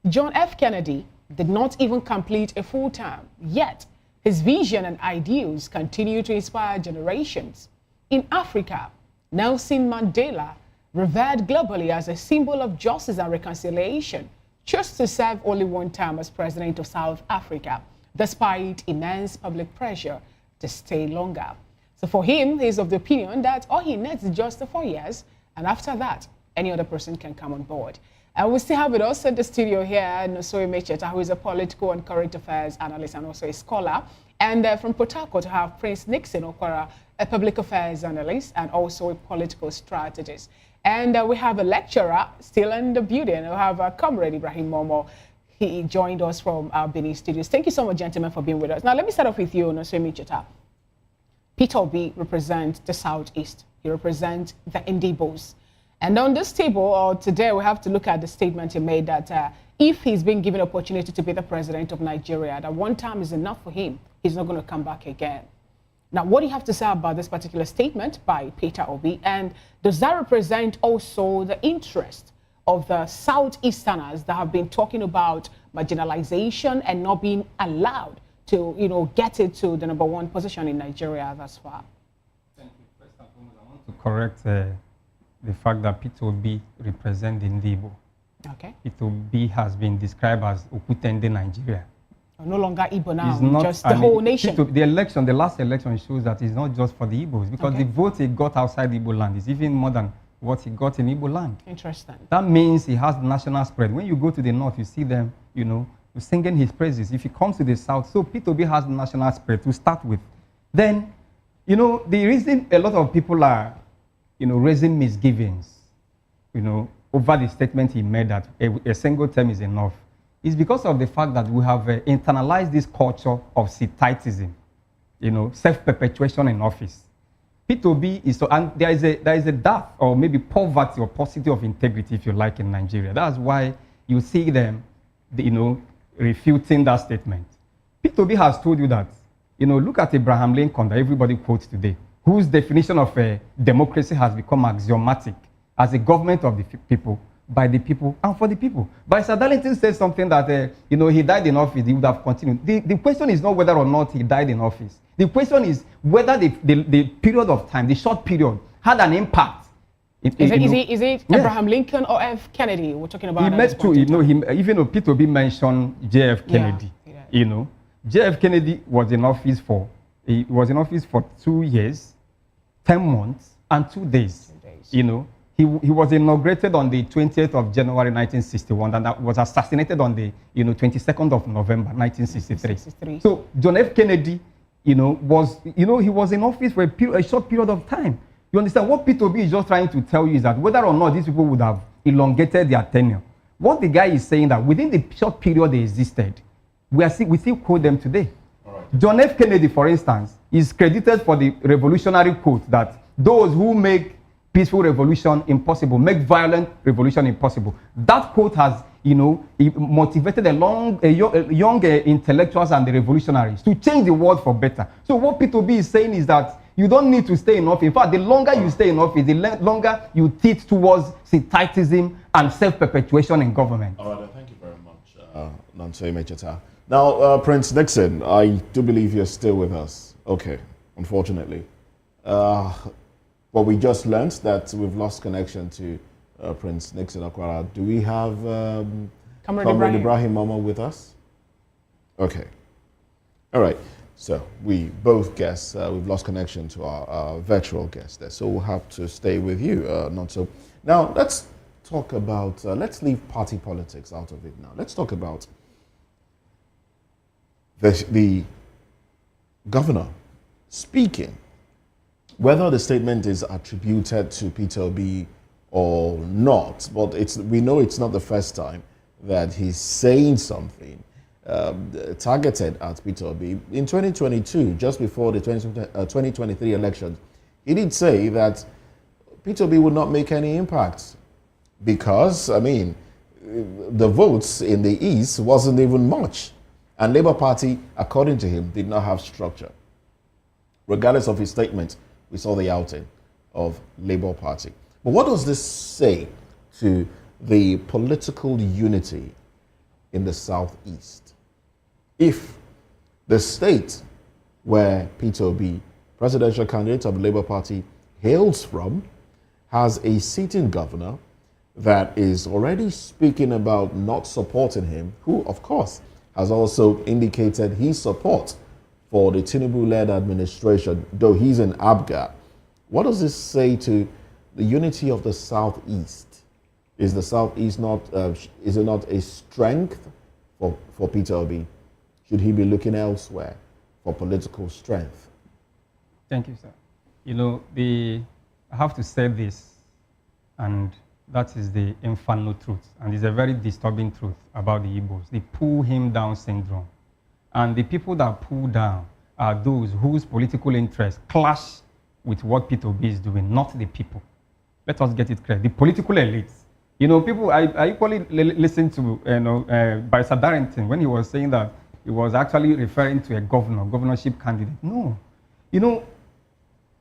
John F. Kennedy did not even complete a full term, yet his vision and ideals continue to inspire generations. In Africa, Nelson Mandela, revered globally as a symbol of justice and reconciliation, chose to serve only one term as president of South Africa, despite immense public pressure to stay longer. So for him, he is of the opinion that all he needs is just 4 years, and after that, any other person can come on board. And we still have it also in the studio here, Nosoi Mecheta, who is a political and current affairs analyst and also a scholar. And from Port Harcourt, to have Prince Nixon Okwara, a public affairs analyst and also a political strategist. And we have a lecturer still in the building. We have Comrade Ibrahim Momo. He joined us from our Benin studios. Thank you so much, gentlemen, for being with us. Now, let me start off with you, Nosoi Mecheta. Peter Obi represents the Southeast. He represents the Indibos. And on this table, or today, we have to look at the statement he made that if he's been given opportunity to be the president of Nigeria, that one time is enough for him, he's not going to come back again. Now, what do you have to say about this particular statement by Peter Obi? And does that represent also the interest of the Southeasterners that have been talking about marginalization and not being allowed to, get into the #1 position in Nigeria thus far? Thank you. First and foremost, I want to correct the fact that Peter Obi represents the Ndibo. Okay. Peter Obi has been described as Okutende Nigeria. No longer Igbo now, It's not, just the whole nation. The last election shows that it's not just for the Igbos, because the vote he got outside Igbo land is even more than what he got in Igbo land. Interesting. That means he has national spread. When you go to the north, you see them, singing his praises. If he comes to the south, so Peter Obi has national spread to start with. Then, the reason a lot of people are, raising misgivings, over the statement he made that a single term is enough, is because of the fact that we have internalized this culture of Sithitism, self-perpetuation in office. P2B is, and there is a dearth or maybe poverty or paucity of integrity, if you like, in Nigeria. That's why you see them, refuting that statement. P2B has told you that, look at Abraham Lincoln that everybody quotes today, whose definition of democracy has become axiomatic as a government of the people, by the people, and for the people. But Sir Darlington said something that, he died in office, he would have continued. The question is not whether or not he died in office. The question is whether the period of time, the short period, had an impact. Is it Abraham Lincoln or F. Kennedy we're talking about? He met two, even though Peter B mentioned JF Kennedy, JF Kennedy was in office for 2 years, 10 months, and 2 days. He was inaugurated on the 20th of January 1961 and that was assassinated on the 22nd of November 1963. So John F. Kennedy, he was in office for a short period of time. You understand? What P2B is just trying to tell you is that whether or not these people would have elongated their tenure, what the guy is saying that within the short period they existed, we still quote them today. Right. John F. Kennedy, for instance, is credited for the revolutionary quote that those who make peaceful revolution impossible, make violent revolution impossible. That quote has, motivated young intellectuals and the revolutionaries to change the world for better. So what P2B is saying is that you don't need to stay in office. In fact, the longer you stay in office, the longer you teach towards Sithitism and self-perpetuation in government. All right, thank you very much, Nosoi Mecheta. Now, Prince Nixon, I do believe you're still with us. Okay, unfortunately. But we just learned that we've lost connection to Prince Nixon Okwara. Do we have Comrade Ibrahim Mama with us? Okay. All right. So we both guess we've lost connection to our virtual guest there. So we'll have to stay with you, Nonso. Now, let's talk about, let's leave party politics out of it now. Let's talk about the governor speaking. Whether the statement is attributed to Peter Obi or not, but we know it's not the first time that he's saying something targeted at Peter Obi. In 2022, just before the 2023 elections, he did say that Peter Obi would not make any impact because, the votes in the East wasn't even much. And Labour Party, according to him, did not have structure. Regardless of his statement, we saw the outing of Labour Party. But what does this say to the political unity in the Southeast? If the state where Peter Obi, presidential candidate of the Labour Party, hails from, has a sitting governor that is already speaking about not supporting him, who, of course, has also indicated his support for the Tinubu-led administration, though he's in Abga. What does this say to the unity of the Southeast Is the Southeast not, is it not a strength for Peter Obi? Should he be looking elsewhere for political strength? Thank you, sir. You know, I have to say this, and that is the infernal truth, and it's a very disturbing truth about the Igbos, the pull him down syndrome. And the people that pull down are those whose political interests clash with what Peter Obi is doing, not the people. Let us get it clear. The political elites. You know, people, I equally listened to, Barrister Darrington when he was saying that he was actually referring to a governorship candidate. No. You know,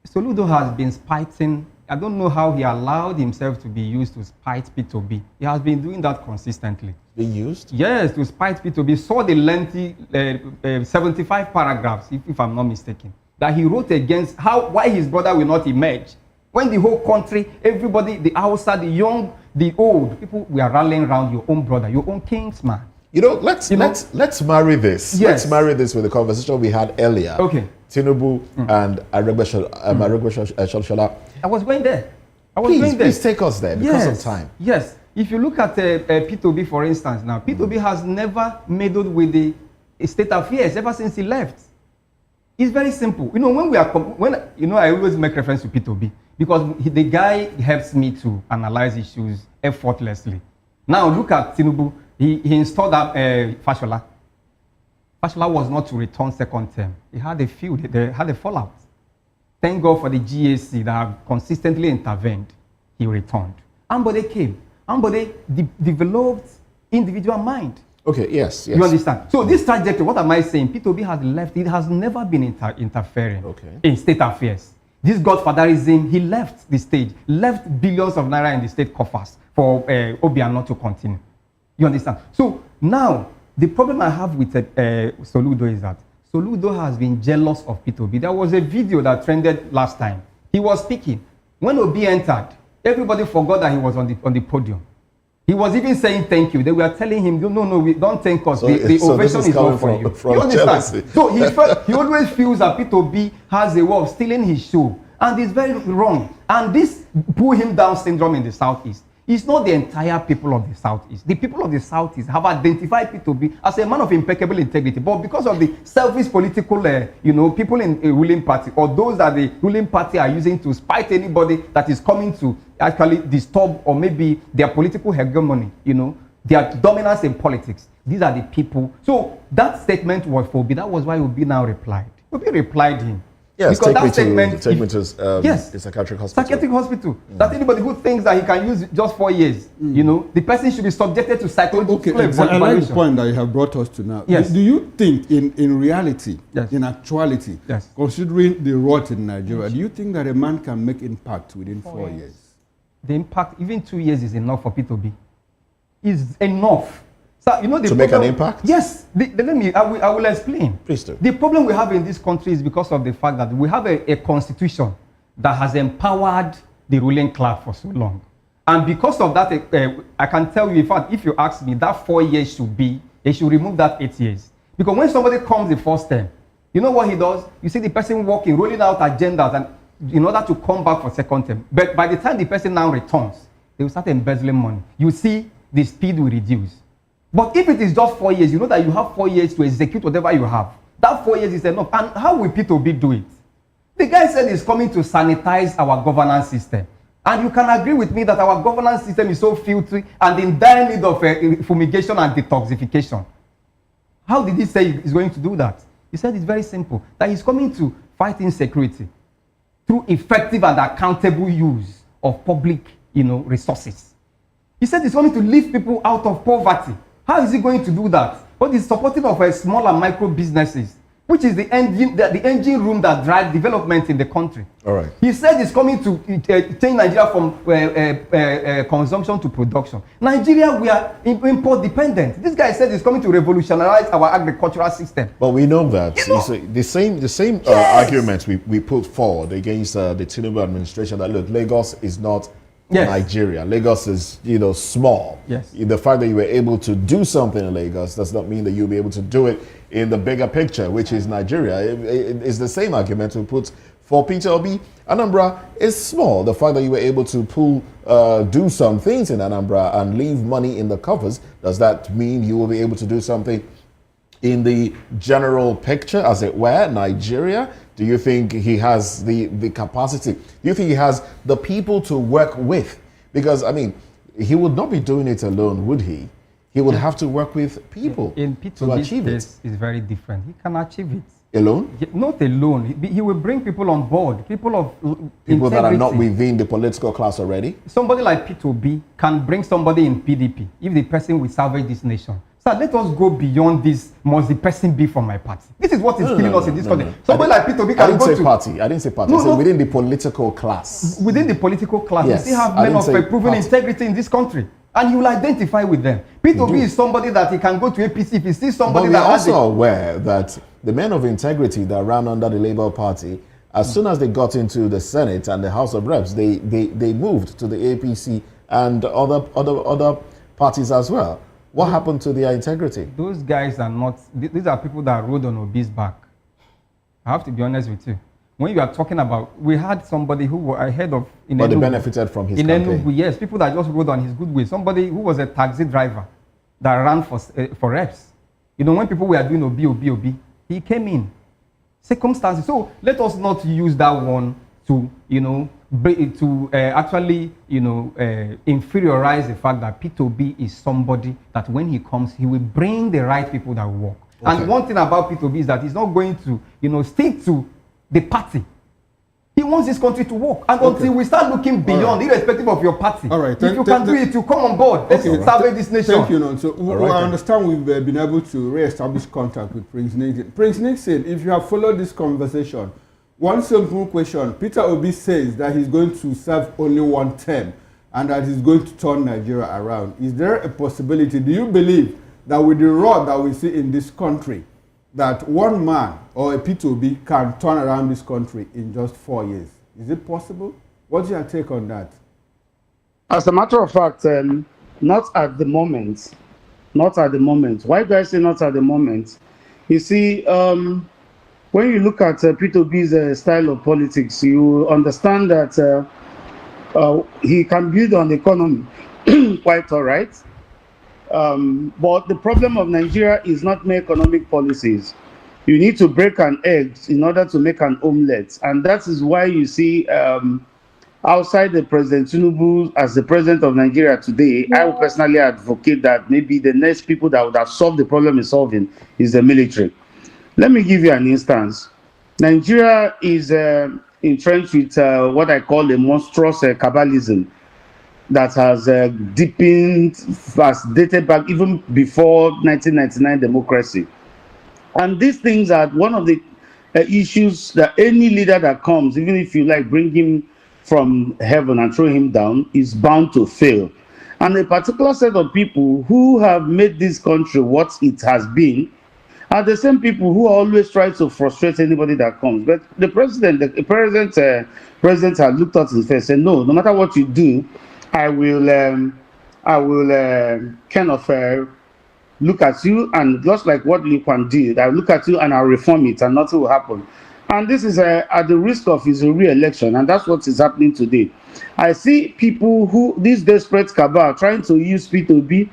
Soludo has been spiting. I don't know how he allowed himself to be used to spite Peter Obi. He has been doing that consistently. Being used? Yes, to spite Peter Obi. Saw the lengthy 75 paragraphs, if I'm not mistaken, that he wrote against why his brother will not emerge. When the whole country, everybody, the outside, the young, the old, people were rallying around your own brother, your own kinsman. You know, let's marry this. Yes. Let's marry this with the conversation we had earlier. Okay. Tinubu and Aregbesola. I was going there. Please take us there because of time. Yes. If you look at Peter Obi, for instance, now, Peter Obi has never meddled with the state affairs ever since he left. It's very simple. You know, I always make reference to Peter Obi because the guy helps me to analyze issues effortlessly. Now, look at Tinubu. He installed Fashola. Fashola was not to return second term. He had a feud. They had a fallout. Thank God for the GAC that have consistently intervened. He returned. Ambode came. Ambode developed individual mind. Okay, yes. You understand? So this trajectory, what am I saying? Peter Obi has left. It has never been interfering in state affairs. This godfatherism, he left the stage, left billions of naira in the state coffers for Obiano to continue. You understand? So now, the problem I have with Soludo is that Soludo has been jealous of Peter Obi. There was a video that trended last time. He was speaking. When Obi entered, everybody forgot that he was on the podium. He was even saying thank you. They were telling him, no, we don't thank us. The ovation is not for you. You understand? Jealousy. So he always feels that Peter Obi has a way of stealing his show. And it's very wrong. And this pull him down syndrome in the Southeast, it's not the entire people of the Southeast. The people of the Southeast have identified Peter Obi as a man of impeccable integrity. But because of the selfish political, people in a ruling party, or those that the ruling party are using to spite anybody that is coming to actually disturb or maybe their political hegemony, their dominance in politics. These are the people. So that statement was for Obi. That was why Obi now replied. Obi replied him. Yes, because that statement, take me to yes, the psychiatric hospital. Psychiatric hospital. That anybody who thinks that he can use just 4 years, the person should be subjected to psychological I like the point that you have brought us to now. Yes. Do you think in reality, in actuality, considering the rot in Nigeria, do you think that a man can make impact within 4 years? The impact, even 2 years is enough for Peter Obi. Is enough. So, to make an impact? Yes. I will explain. Please do. The problem we have in this country is because of the fact that we have a constitution that has empowered the ruling class for so long. And because of that, I can tell you, in fact, if you ask me, that 4 years they should remove that 8 years. Because when somebody comes the first term, you know what he does? You see the person walking, rolling out agendas and in order to come back for second term. But by the time the person now returns, they will start embezzling money. You see the speed will reduce. But if it is just 4 years, you know that you have 4 years to execute whatever you have. That 4 years is enough. And how will Peter Obi do it? The guy said he's coming to sanitize our governance system. And you can agree with me that our governance system is so filthy and in dire need of fumigation and detoxification. How did he say he's going to do that? He said it's very simple, that he's coming to fight insecurity through effective and accountable use of public, resources. He said he's coming to lift people out of poverty. How is he going to do that? But he's supporting of small and micro businesses, which is the engine room that drives development in the country. All right. He said he's coming to change Nigeria from consumption to production. Nigeria, we are import dependent. This guy said he's coming to revolutionize our agricultural system. But we know that. The same arguments we put forward against the Tinubu administration that, look, Lagos is not Nigeria. Lagos is, small. Yes. The fact that you were able to do something in Lagos does not mean that you'll be able to do it in the bigger picture, which is Nigeria. It's the same argument we put For Peter Obi, Anambra is small. The fact that you were able to do some things in Anambra and leave money in the coffers, does that mean you will be able to do something in the general picture, as it were, Nigeria? Do you think he has the capacity? Do you think he has the people to work with? Because, I mean, he would not be doing it alone, would he? He would have to work with people to achieve it. Case is very different. He can achieve it. Alone? Not alone. He will bring people on board, people of people that are not integrity. within the political class already. Somebody like Peter Obi can bring somebody in PDP if the person will salvage this nation. So let us go beyond this. Must the person be from my party? This is what is killing us in this country. Somebody like Peter Obi can go to... I didn't say party. I said within the political class. Within the political class, yes, we still have men of proven integrity in this country. And you will identify with them. Peter Obi is somebody that he can go to APC if he sees somebody but that we're has also aware that the men of integrity that ran under the Labour Party, as soon as they got into the Senate and the House of Reps, they moved to the APC and other parties as well. What happened to their integrity? Those guys are not, these are people that rode on Obi's back. I have to be honest with you. When you are talking about, we had somebody who was ahead of... But they benefited from his campaign. Enugu, yes, people that just rode on his good way. Somebody who was a taxi driver that ran for reps. You know, when people were doing Obi, he came in. Circumstances. So let us not use that one to, you know, actually, you know, inferiorize the fact that Peter Obi is somebody that when he comes, he will bring the right people that will work. Okay. And one thing about Peter Obi is that he's not going to, you know, stick to the party. He wants this country to work. And until we start looking beyond, irrespective of your party, if you can do it, you come on board. Let's salvage this nation. Thank you, So I understand we've been able to re-establish contact with Prince Nixon. Prince Nixon, if you have followed this conversation, one simple question. Peter Obi says that he's going to serve only one term and that he's going to turn Nigeria around. Is there a possibility, do you believe that with the rot that we see in this country, that one man or a P2B can turn around this country in just 4 years? Is it possible? What's your take on that? As a matter of fact, not at the moment. Not at the moment. Why do I say not at the moment? You see, when you look at P2B's style of politics, you understand that he can build on the economy quite all right. But the problem of Nigeria is not mere economic policies. You need to break an egg in order to make an omelette. And that is why you see outside the President Tinubu as the president of Nigeria today, I would personally advocate that maybe the next people that would have solved the problem is solving is the military. Let me give you an instance. Nigeria is entrenched with what I call a monstrous cabalism that has dated back even before 1999 democracy. And these things are one of the issues that any leader that comes, even if you like bring him from heaven and throw him down, is bound to fail. And a particular set of people who have made this country what it has been are the same people who always try to frustrate anybody that comes. But the president has looked at his face and said, no matter what you do, I will kind of look at you, and just like what Lee Kuan did, I'll look at you and I'll reform it and nothing will happen. And this is at the risk of his re-election, and that's what is happening today. I see people who, this desperate cabal, trying to use P2B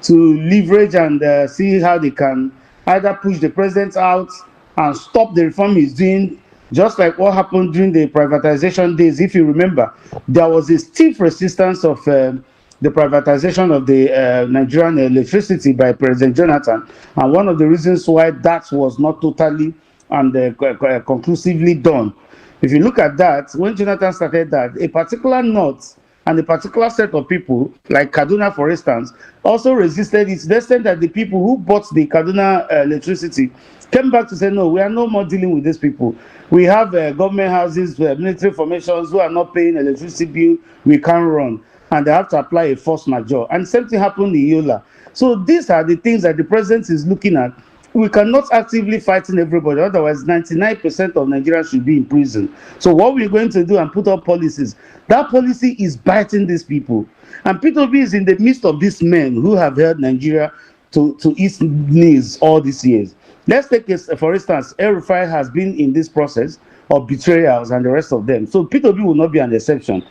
to leverage and see how they can either push the president out and stop the reform he's doing, just like what happened during the privatization days. If you remember, there was a stiff resistance of the privatization of the Nigerian electricity by President Jonathan. And one of the reasons why that was not totally and conclusively done. If you look at that, when Jonathan started that, a particular north and a particular set of people, like Kaduna, for instance, also resisted it, to the extent that the people who bought the Kaduna electricity came back to say, no, we are no more dealing with these people. We have government houses, military formations who are not paying electricity bill, we can't run. And they have to apply a force majeure. And same thing happened in Yola. So these are the things that the president is looking at. We cannot actively fighting everybody, otherwise 99% of Nigerians should be in prison. So what we're going to do and put up policies, that policy is biting these people. And P2B is in the midst of these men who have held Nigeria to its knees all these years. Let's take, for instance, El Rufai has been in this process of betrayals and the rest of them. So P2B will not be an exception.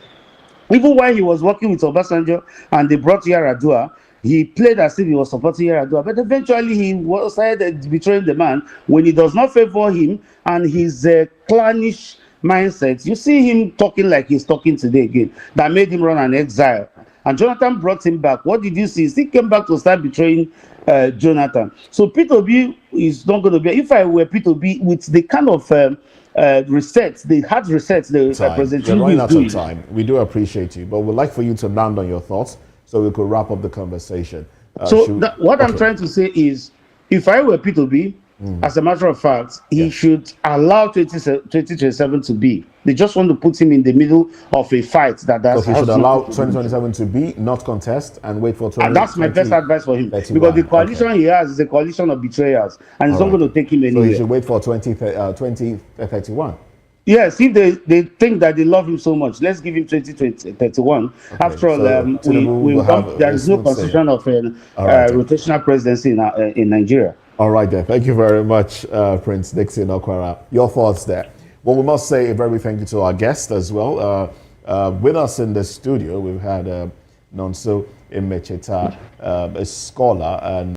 Even while he was working with Obasanjo and they brought Yaradua, he played as if he was supporting Yaradua, but eventually he started betraying the man when he does not favor him and his clannish mindset. You see him talking like he's talking today again. That made him run an exile. And Jonathan brought him back. What did you see? He came back to start betraying Jonathan. So P2B is not going to be. If I were P2B with the kind of resets, the hard resets the President We're running Tinubu out is of doing. time. We do appreciate you, but we'd like for you to land on your thoughts so we could wrap up the conversation. What I'm trying to say is, if I were P2B, as a matter of fact, he should allow 2027 to be. They just want to put him in the middle of a fight that So he should allow 2027 to be, not contest, and wait for 2020. And that's my best advice for him. Because the coalition he has is a coalition of betrayers, and it's not going to take him anywhere. So he should wait for 2031. Yes, if they think that they love him so much, let's give him 2031. After all, there is no constitution of rotational presidency in Nigeria. All right, then. Thank you very much, Prince Dixon Okwara. Your thoughts there. Well, we must say a very thank you to our guest as well. With us in the studio, we've had Nonso Imecheta, a scholar and